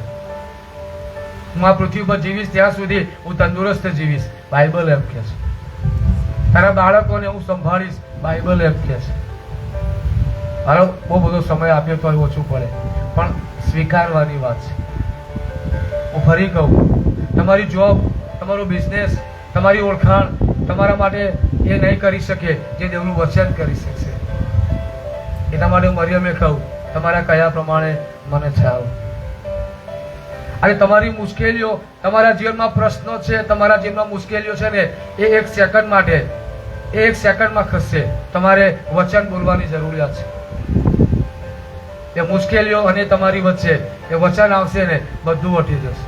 હું આ પૃથ્વી પર જીવીશ ત્યાં સુધી હું તંદુરસ્ત જીવીશ, બાઇબલ એમ કહે છે. તારા બાળકોને હું સંભાળીશ, બાઇબલ એમ કહે છે. મારો બહુ બધો સમય આપ્યો તો ઓછું પડે, પણ સ્વીકારવાની વાત છે. હું ફરી કહું, તમારી જોબ, તમારો બિઝનેસ, તમારી ઓળખાણ તમારા માટે એ નહીં કરી શકે જે દેવનું વચન કરી શકશે. એના માટે મરિયમે કહું, તમારા કયા પ્રમાણે મને ચાલો. અને તમારી મુશ્કેલીઓ, તમારા જીવનમાં પ્રશ્નો છે, તમારા જીવનમાં મુશ્કેલીઓ છે ને, એ 1 સેકન્ડ માટે, એ 1 સેકન્ડમાં ખસશે. તમારે વચન બોલવાની જરૂરિયાત છે. એ મુશ્કેલીઓ અને તમારી વચ્ચે એ વચન આવશે ને, બધું વટી જશે.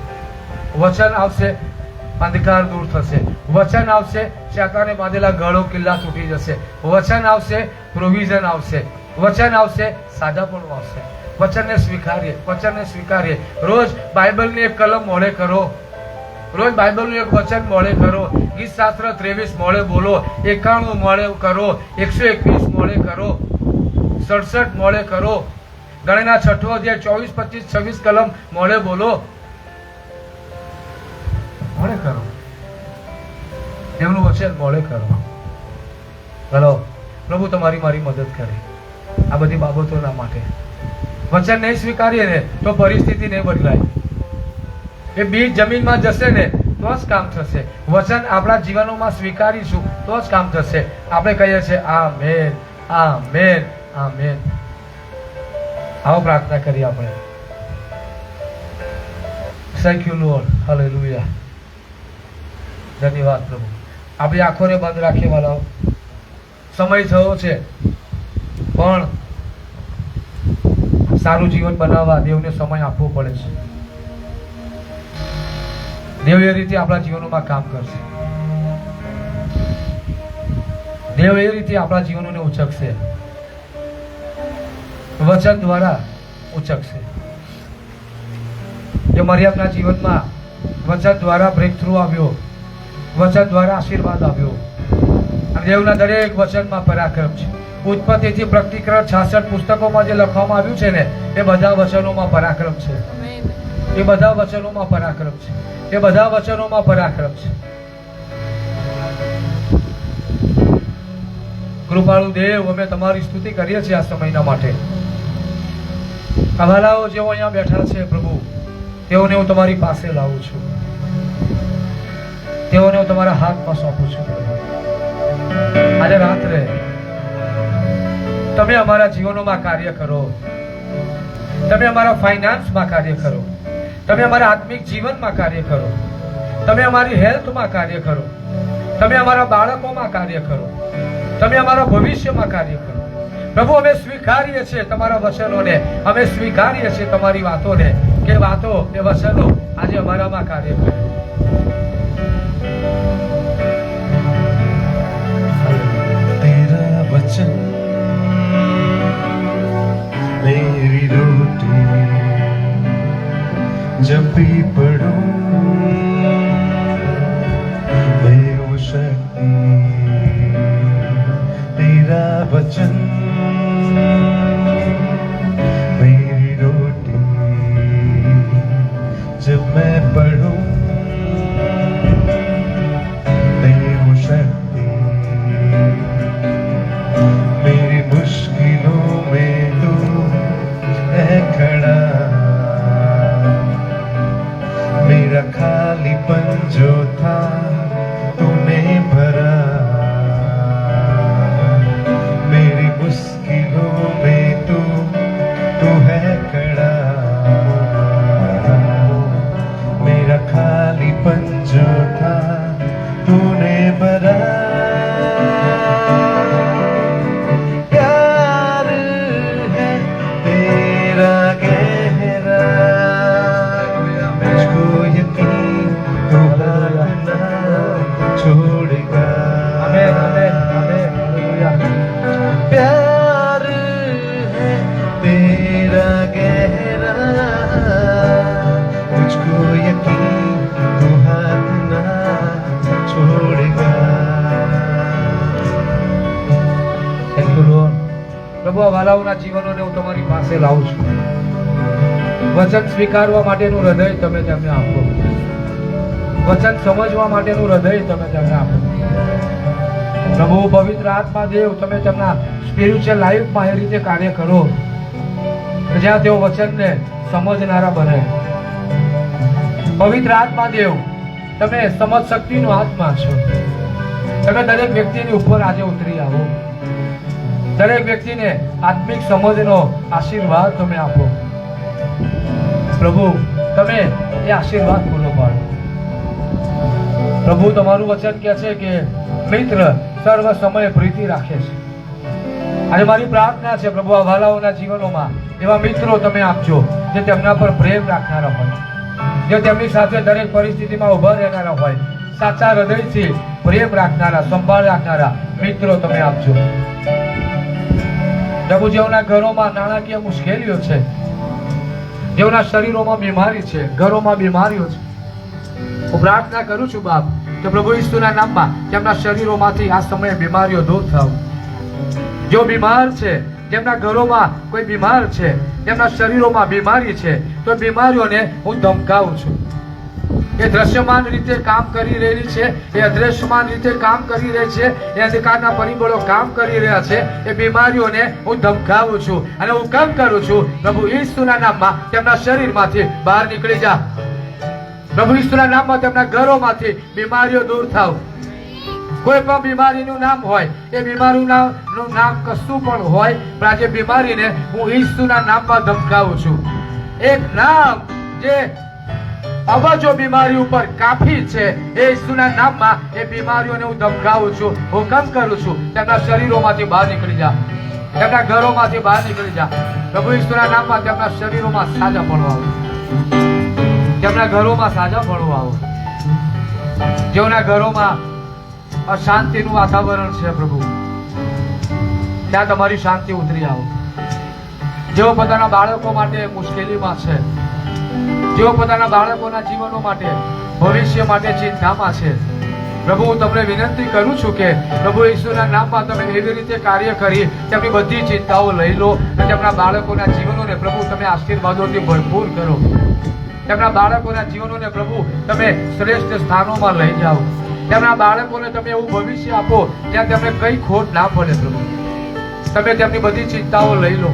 વચન આવશે, અંધકાર દૂર થશે. વચન આવશે, શેતાને બાંધેલા ગળો કિલ્લા તૂટી જશે. વચન આવશે, પ્રોવિઝન આવશે. વચન આવશે, સાજાપણું આવશે. વચનને સ્વીકારીએ, વચનને સ્વીકારીએ. રોજ બાઇબલની એક કલમ મોડે કરો, રોજ બાઇબલનું એક વચન મોડે કરો. ગીત શાસ્ત્ર 23 મોડે બોલો, 91 મોડે કરો, 121 મોડે કરો, 67 મોડે કરો. ગણના 6 અધ્યાય 24, 25, 26 કલમ મોડે બોલો, મોડે કરો. દેવનું વચન મોડે કરો. ચલો, પ્રભુ તમારી મારી મદદ કરે. આ બધી બાબતોના માટે. વચન નહીં સ્વીકારીએ ને તો પરિસ્થિતિ નહીં બદલાય. એ બીજ જમીનમાં જશે ને તો જ કામ થશે. વચન આપણા જીવનોમાં સ્વીકારીશું તો જ કામ થશે. આપણે કહીએ છીએ આમેન, આમેન, આમેન. આવો પ્રાર્થના કરીએ આપણે. Thank you lord, hallelujah. ધન્યવાદ પ્રભુ. આપણી આંખોને બંધ રાખીએ વાલાઓ. સમય થયો છે પણ સારું જીવન બનાવવા દેવને સમય આપવો પડે છે. દેવ એ રીતે આપણા જીવનોમાં કામ કરશે. દેવ એ રીતે આપણા જીવનોને ઉચકશે. વચન દ્વારા ઉચકશે. જો મરિયમના જીવનમાં વચન દ્વારા બ્રેક થ્રુ આવ્યો, વચન દ્વારા આશીર્વાદ આવ્યો. અને દેવના દરેક વચનમાં પરાક્રમ છે. ઉત્પત્તિથી પ્રકટીકરણ 66 પુસ્તકોમાં જે લખવામાં આવ્યું છે ને એ બધા વચનોમાં પરાક્રમ છે. એ બધા વચનોમાં પરાક્રમ છે. એ બધા વચનોમાં પરાક્રમ છે. કૃપાળુ દેવ, અમે તમારી સ્તુતિ કરીએ છીએ આ સમયના માટે. અવાલાઓ જેઓ અહીંયા બેઠા છે પ્રભુ, તેઓને હું તમારી પાસે લાવું છું. તેઓને હું તમારા હાથમાં સોંપું છું. આજે રાત્રે તમે અમારા જીવનોમાં કાર્ય કરો. તમે અમારા ફાઇનાન્સમાં કાર્ય કરો. તમે અમારા આત્મિક જીવનમાં કાર્ય કરો. તમે અમારી હેલ્થમાં કાર્ય કરો. તમે અમારા બાળકોમાં કાર્ય કરો. તમે અમારા ભવિષ્યમાં કાર્ય કરો. પ્રભુ, અમે સ્વીકારીએ છીએ તમારા વચનોને. અમે સ્વીકારીએ છીએ તમારી વાતોને, કે વાતો એ વચનો આજે અમારામાં કાર્ય કરે. तेरा वचन मेरी रोटी, जब भी पढ़ूं देव शक्ति. तेरा वचन मेरी रोटी, जब मैं पढ़ूं देव शक्ति. मेरी मुश्किलों में तू है खड़ा. मेरा खालीपन जो था तूने भरा. मेरी मुश्किलों में तू है खड़ा. मेरा खालीपन जो था तूने भरा. प्यार है तेरा गहरा, मुझको यकीन तू हाथ ना छोड़ेगा. Amen, amen, amen. હાલેલુયા. प्यार है तेरा गहरा, मुझको यकीन तू हाथ ना छोड़ेगा. Thank you lord. પ્રભુ, આ વાલાઓના જીવનોને હું તમારી પાસે લાવું છું. વચન સ્વીકારવા માટેનું હૃદય તમે તેમને આપો. વચન સમજવા માટેનું હૃદય તમે તેમને આપો. પ્રભુ, પવિત્ર આત્મા દેવ, તમે તેમના સ્પિરિચ્યુઅલ લાઈફમાં એ રીતે કાર્ય કરો કે જ્યાં તેઓ વચનને સમજનારા બને. પવિત્ર આત્મા દેવ, તમે સમજ શક્તિનો આત્મા છો. તમે દરેક વ્યક્તિની ઉપર આજે ઉતરી આવો. દરેક વ્યક્તિને આત્મિક સમજનો આશીર્વાદ તમે આપો. પ્રભુ, તમે એ આશીર્વાદ પૂરો પાડો. પ્રભુ, તમારું વચન કહે છે કે મિત્ર સર્વ સમયે પ્રીતિ રાખે છે. આજે મારી પ્રાર્થના છે પ્રભુ, આ વાલાઓના જીવનોમાં એવા મિત્રો તમે આપજો જે તેમના પર પ્રેમ રાખનારા હોય, જે તેમની સાથે દરેક પરિસ્થિતિમાં ઉભા રહેનારા હોય. સાચા હૃદયથી પ્રેમ રાખનારા, સંભાળ રાખનારા મિત્રો તમે આપજો. પ્રભુ, જેઓના ઘરોમાં નાણાકીય મુશ્કેલીઓ છે, જેઓના શરીરોમાં બીમારી છે, ઘરોમાં બીમારીઓ છે, હું પ્રાર્થના કરું છું બાપ કે પ્રભુ ઈસુના નામમાં તેમના શરીરોમાંથી આ સમયે બીમારીઓ દૂર થાવ. જો બીમાર છે, જેમના ઘરોમાં કોઈ બીમાર છે, જેમના શરીરોમાં બીમારી છે, તો બીમારીઓને હું ધમકાવું છું. એ દ્રશ્યમાન રીતે કામ કરી રહી છે, એ અદ્રશ્યમાન રીતે કામ કરી રહી છે, એ અંધકારના પરિબળો કામ કરી રહ્યા છે. એ બીમારીઓને હું ધમકાવું છું અને હું કામ કરું છું. પ્રભુ ઈસુના નામમાં તેમના શરીરમાંથી બહાર નીકળી જા. પ્રભુ ઈસુના નામમાં તેમના ઘરોમાંથી બીમારીઓ દૂર થાવ. કોઈ પણ બીમારીનું નામ હોય, એ બીમારીનું નામ કશું પણ હોય, પણ આજે બીમારીને હું ઈસુના નામમાં ધમકાવું છું. એક નામ જે અબજો બીમારી ઉપર કાફી છે, એ ઈસુના નામમાં એ બીમારીઓને હું ધમકાવું છું, હુકમ કરું છું. તેમના શરીરોમાંથી બહાર નીકળી જા, તેમના ઘરોમાંથી બહાર નીકળી જા. પ્રભુ ઈસુના નામમાં તેમના શરીરોમાં સાજાપણું આવો, તેમના ઘરોમાં સાજાપણું આવો. જેઓના ઘરોમાં અશાંતિનું વાતાવરણ છે પ્રભુ, ત્યાં તમારી શાંતિ ઉતરી આવો. જેઓ પોતાના બાળકો માટે મુશ્કેલીમાં છે, જેઓ પોતાના બાળકોના જીવનો માટે, ભવિષ્ય માટે ચિંતામાં છે, પ્રભુ હું તમને વિનંતી કરું છું કે પ્રભુ ઈસુના નામમાં તમે એવી રીતે કાર્ય કરી તેમની બધી ચિંતાઓ લઈ લો અને તેમના બાળકોના જીવનોને પ્રભુ તમે આશીર્વાદોથી ભરપૂર કરો. તેમના બાળકોના જીવનોને પ્રભુ તમે શ્રેષ્ઠ સ્થાનોમાં લઈ જાઓ. તેમના બાળકોને તમે એવું ભવિષ્ય આપો જ્યાં તેમને કઈ ખોટ ના પડે. પ્રભુ તમે તેમની બધી ચિંતાઓ લઈ લો.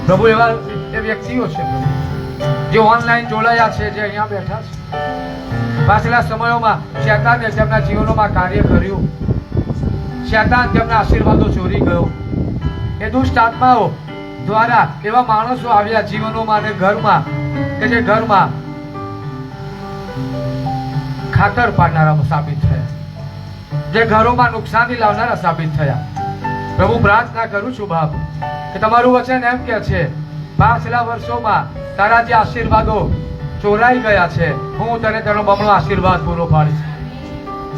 પ્રભુ એવા એ વ્યક્તિઓ છે પ્રભુ જે ઓનલાઈન જોડાયા છે, જે અહીંયા બેઠા છે. પાછલા સમયોમાં શૈતાને તેમના જીવનોમાં કાર્ય કર્યું, શૈતાન તેમના આશીર્વાદો ચોરી ગયો. એ દુષ્ટ આત્માઓ દ્વારા એવા માણસો આવ્યા જીવનોમાં અને ઘરમાં કે જે ઘરમાં ખાતર પાડનારા સાબિત થયા, જે ઘરોમાં નુકસાની લાવનારા સાબિત થયા. પ્રભુ પ્રાર્થના કરું છું બાપ કે તમારું વચન એમ કે છે પાછલા વર્ષોમાં તારા જે આશીર્વાદો ચોરાઈ ગયા છે, હું તને તેનો બમણો આશીર્વાદ પૂરો પાડીશ.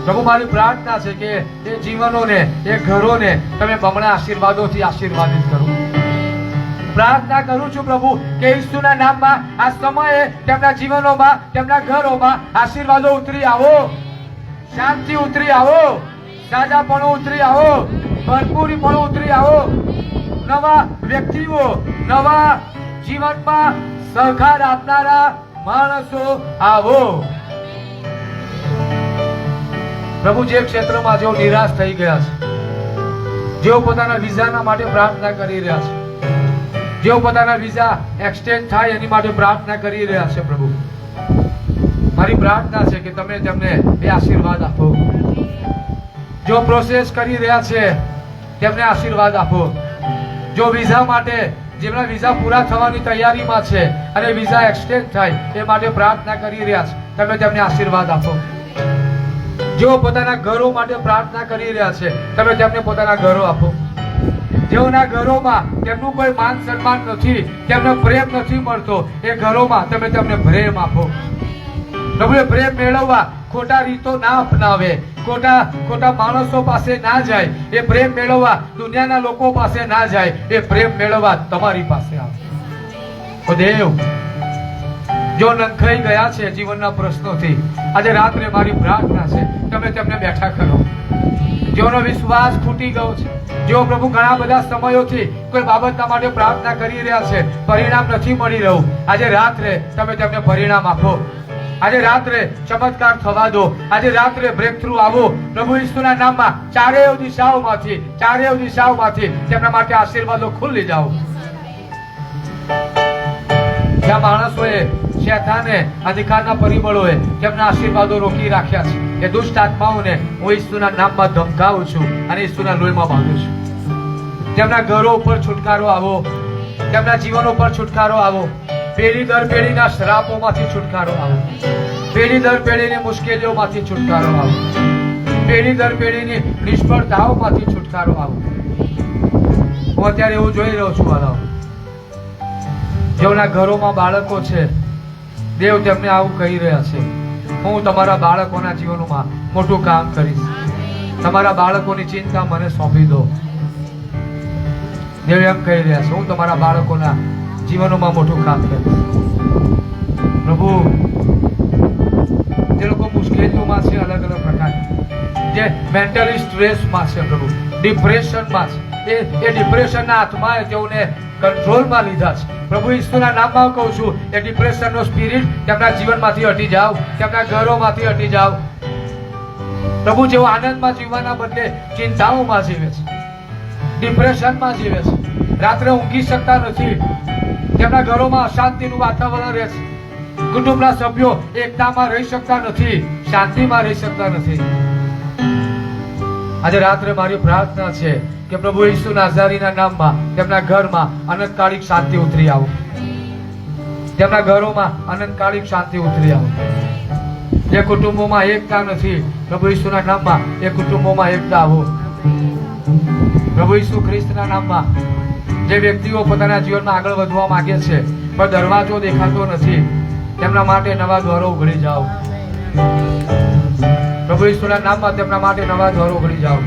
પ્રભુ મારી પ્રાર્થના છે કે એ જીવનોને, એ ઘરોને તમે બમણા આશીર્વાદોથી આશીર્વાદિત કરો. પ્રાર્થના કરું છું પ્રભુ કે ઈસુના નામમાં આ સમયે તેમના જીવનોમાં, તેમના ઘરોમાં આશીર્વાદો ઉતરી આવો, શાંતિ ઉતરી આવો, સાજાપણું ઉતરી આવો, ભરપૂરીપણું ઉતરી આવો. નવા વ્યક્તિઓ, નવા જીવનમાં સહકાર આપનારા માણસો આવો. પ્રભુ જે ક્ષેત્રમાં જેઓ નિરાશ થઈ ગયા છે, જેઓ પોતાના વિઝાના માટે પ્રાર્થના કરી રહ્યા છે, જેઓ પોતાના વિઝા એક્સટેન્ડ થાય એની માટે પ્રાર્થના કરી રહ્યા છે, પ્રભુ મારી પ્રાર્થના છે કે તમે તેમને એ આશીર્વાદ આપો. જો પ્રોસેસ કરી રહ્યા છે તેમને આશીર્વાદ આપો. જો વિઝા માટે, જેમના વિઝા પૂરા થવાની તૈયારીમાં છે અને વિઝા એક્સટેન્ડ થાય એ માટે પ્રાર્થના કરી રહ્યા છે, તમે તેમને આશીર્વાદ આપો. જેઓ પોતાના ઘરો માટે પ્રાર્થના કરી રહ્યા છે, તમે તેમને પોતાના ઘરો આપો. જેઓના ઘરોમાં તેમનું કોઈ માન સન્માન નથી, તેમને પ્રેમ નથી મળતો, એ ઘરોમાં તમે તેમને પ્રેમ આપો. પ્રભુ પ્રેમ મેળવવા ખોટા રીતો ના અપનાવે, ખોટા માણસો પાસે ના જાય. એ પ્રેમ મેળવવા દુનિયાના લોકો પાસે ના જાય. એ પ્રેમ મેળવવા તમારી પાસે આવે. ઓ દેવ, જો નંખાઈ ગયા છે જીવનના પ્રશ્નોથી, આજે રાત્રે મારી પ્રાર્થના છે તમે તેમને બેઠા કરો. જેઓનો વિશ્વાસ ખૂટી ગયો છે, જેઓ પ્રભુ ઘણા બધા સમયોથી કોઈ બાબતના માટે પ્રાર્થના કરી રહ્યા છે, પરિણામ નથી મળી રહ્યું, આજે રાત્રે તમે તેમને પરિણામ આપો. આજે રાત્રે ચમત્કાર થવા દો. આજે રાત્રે બ્રેક થ્રુ આવો. પ્રભુ ઈસુના નામમાં ચારેય દિશાઓમાંથી તેમના માટે આશીર્વાદો ખુલ્લી જાઓ. જ્યાં માણસોએ, શૈતાને, અધિકારના પરિબળોએ તેમના આશીર્વાદો રોકી રાખ્યા છે, એ દુષ્ટ આત્માઓને હું ઈસુના નામમાં ધમકાવું છું અને ઈસુના લોહીમાં બાંધું છું. તેમના ઘરો ઉપર છુટકારો આવો, તેમના જીવનો પર છુટકારો આવો. પેઢી દર પેઢીના શ્રાપોમાંથી છુટકારો આવો. પેઢી દર પેઢીની મુશ્કેલીઓમાંથી છુટકારો આવો. પેઢી દર પેઢીની નિષ્ફળતાઓમાંથી છુટકારો આવો. હું અત્યારે એવું જોઈ રહ્યો છું વાલાઓ, જેઓના ઘરોમાં બાળકો છે, દેવ તેમને આવું કહી રહ્યા છે, હું તમારા બાળકોના જીવનમાં મોટું કામ કરીશ. તમારા બાળકોની ચિંતા મને સોંપી દો. દેવ એમ કહી રહ્યા છે, હું તમારા બાળકોના જીવનોમાં મોટું કામ કરીશ. પ્રભુ, જે લોકો મુશ્કેલીઓમાં છે, અલગ અલગ પ્રકારની, જે મેન્ટલી સ્ટ્રેસમાં છે, પ્રભુ ડિપ્રેશનમાં છે, એ ડિપ્રેશનના આત્માએ તેઓને કંટ્રોલમાં લીધા છે. પ્રભુ ઈસુના નામમાં કહું છું, એ ડિપ્રેશનનો સ્પિરિટ તેમના જીવનમાંથી હટી જાવ, તેમના ઘરોમાંથી હટી જાવ. પ્રભુ જેઓ આનંદમાં જીવવાના બદલે ચિંતાઓમાં જીવે છે, ડિપ્રેશનમાં જીવે છે, રાત્રે ઊંઘી શકતા નથી, તેમના ઘરોમાં અશાંતિનું વાતાવરણ રહે છે, કુટુંબના સભ્યો એકતામાં રહી શકતા નથી, શાંતિમાં રહી શકતા નથી. આજે રાત્રે મારી પ્રાર્થના છે કે પ્રભુ ઈસુ નાઝારીના નામમાં તેમના ઘરમાં અનંતકાલિક શાંતિ ઉતરી આવો, તેમના ઘરોમાં અનંતકાલિક શાંતિ ઉતરી આવો. જે કુટુંબોમાં એકતા નથી, પ્રભુ ઈસુના નામમાં એ કુટુંબોમાં એકતા આવો. પ્રભુ ઈસુ ખ્રિસ્તના નામમાં જે વ્યક્તિઓ પોતાના જીવનમાં આગળ વધવા માંગે છે પણ દરવાજો દેખાતો નથી, તેમના માટે નવા દ્વારો ઉઘડી જાઓ. પ્રભુ ઈસુના નામમાં તેમના માટે નવા દ્વારો ઉઘડી જાઓ.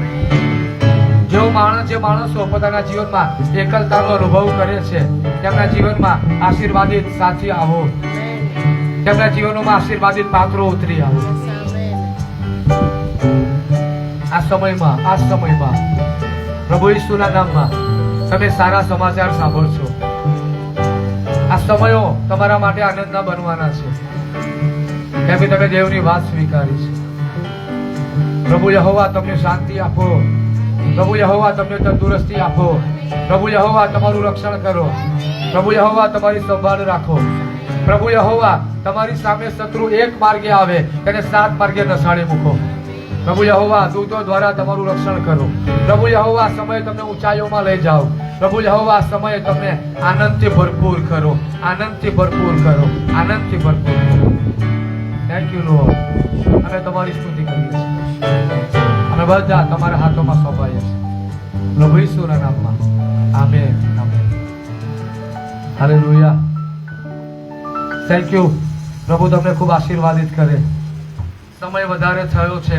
જે માણસો પોતાના જીવનમાં એકલતાનો અનુભવ કરે છે, તેમના જીવનમાં આશીર્વાદિત સાથી આવો, તેમના જીવનોમાં આશીર્વાદિત પાત્રો ઉતરી આવો. આ સમયમાં પ્રભુ ઈસુના નામમાં તમે સારા સમાચાર સાંભળશો. આ સમયો તમારા માટે આનંદના બનવાના છે, કેમ કે તમે દેવની વાત સ્વીકારી છે. પ્રભુ યહોવા તમને શાંતિ આપો, પ્રભુ યહોવા તમને તંદુરસ્તી આપો, પ્રભુ યહોવા તમારું રક્ષણ કરો, પ્રભુ યહોવા તમારી સંભાળ રાખો, પ્રભુ યહોવા તમારી સામે શત્રુ એક માર્ગે આવે તેને 7 માર્ગે નસાડી મૂકો. પ્રભુ યહોવા દૂતો દ્વારા તમારું રક્ષણ કરો. પ્રભુ યહોવા સમયે તમને ઊંચાઈઓમાં લઈ જાઓ. પ્રભુ યહોવા સમયે તમને આનંદથી ભરપૂર કરો, આનંદથી ભરપૂર કરો, આનંદથી ભરપૂર કરો. Thank you lord. અમે તમારી સ્તુતિ કરીએ છીએ. અમે બધા તમારા હાથોમાં સોંપાઈએ છીએ, પ્રભુ ઈસુના નામમાં. Amen, amen. Hallelujah. Thank you. પ્રભુ તમને ખૂબ આશીર્વાદિત કરે. સમય વધારે થયો છે.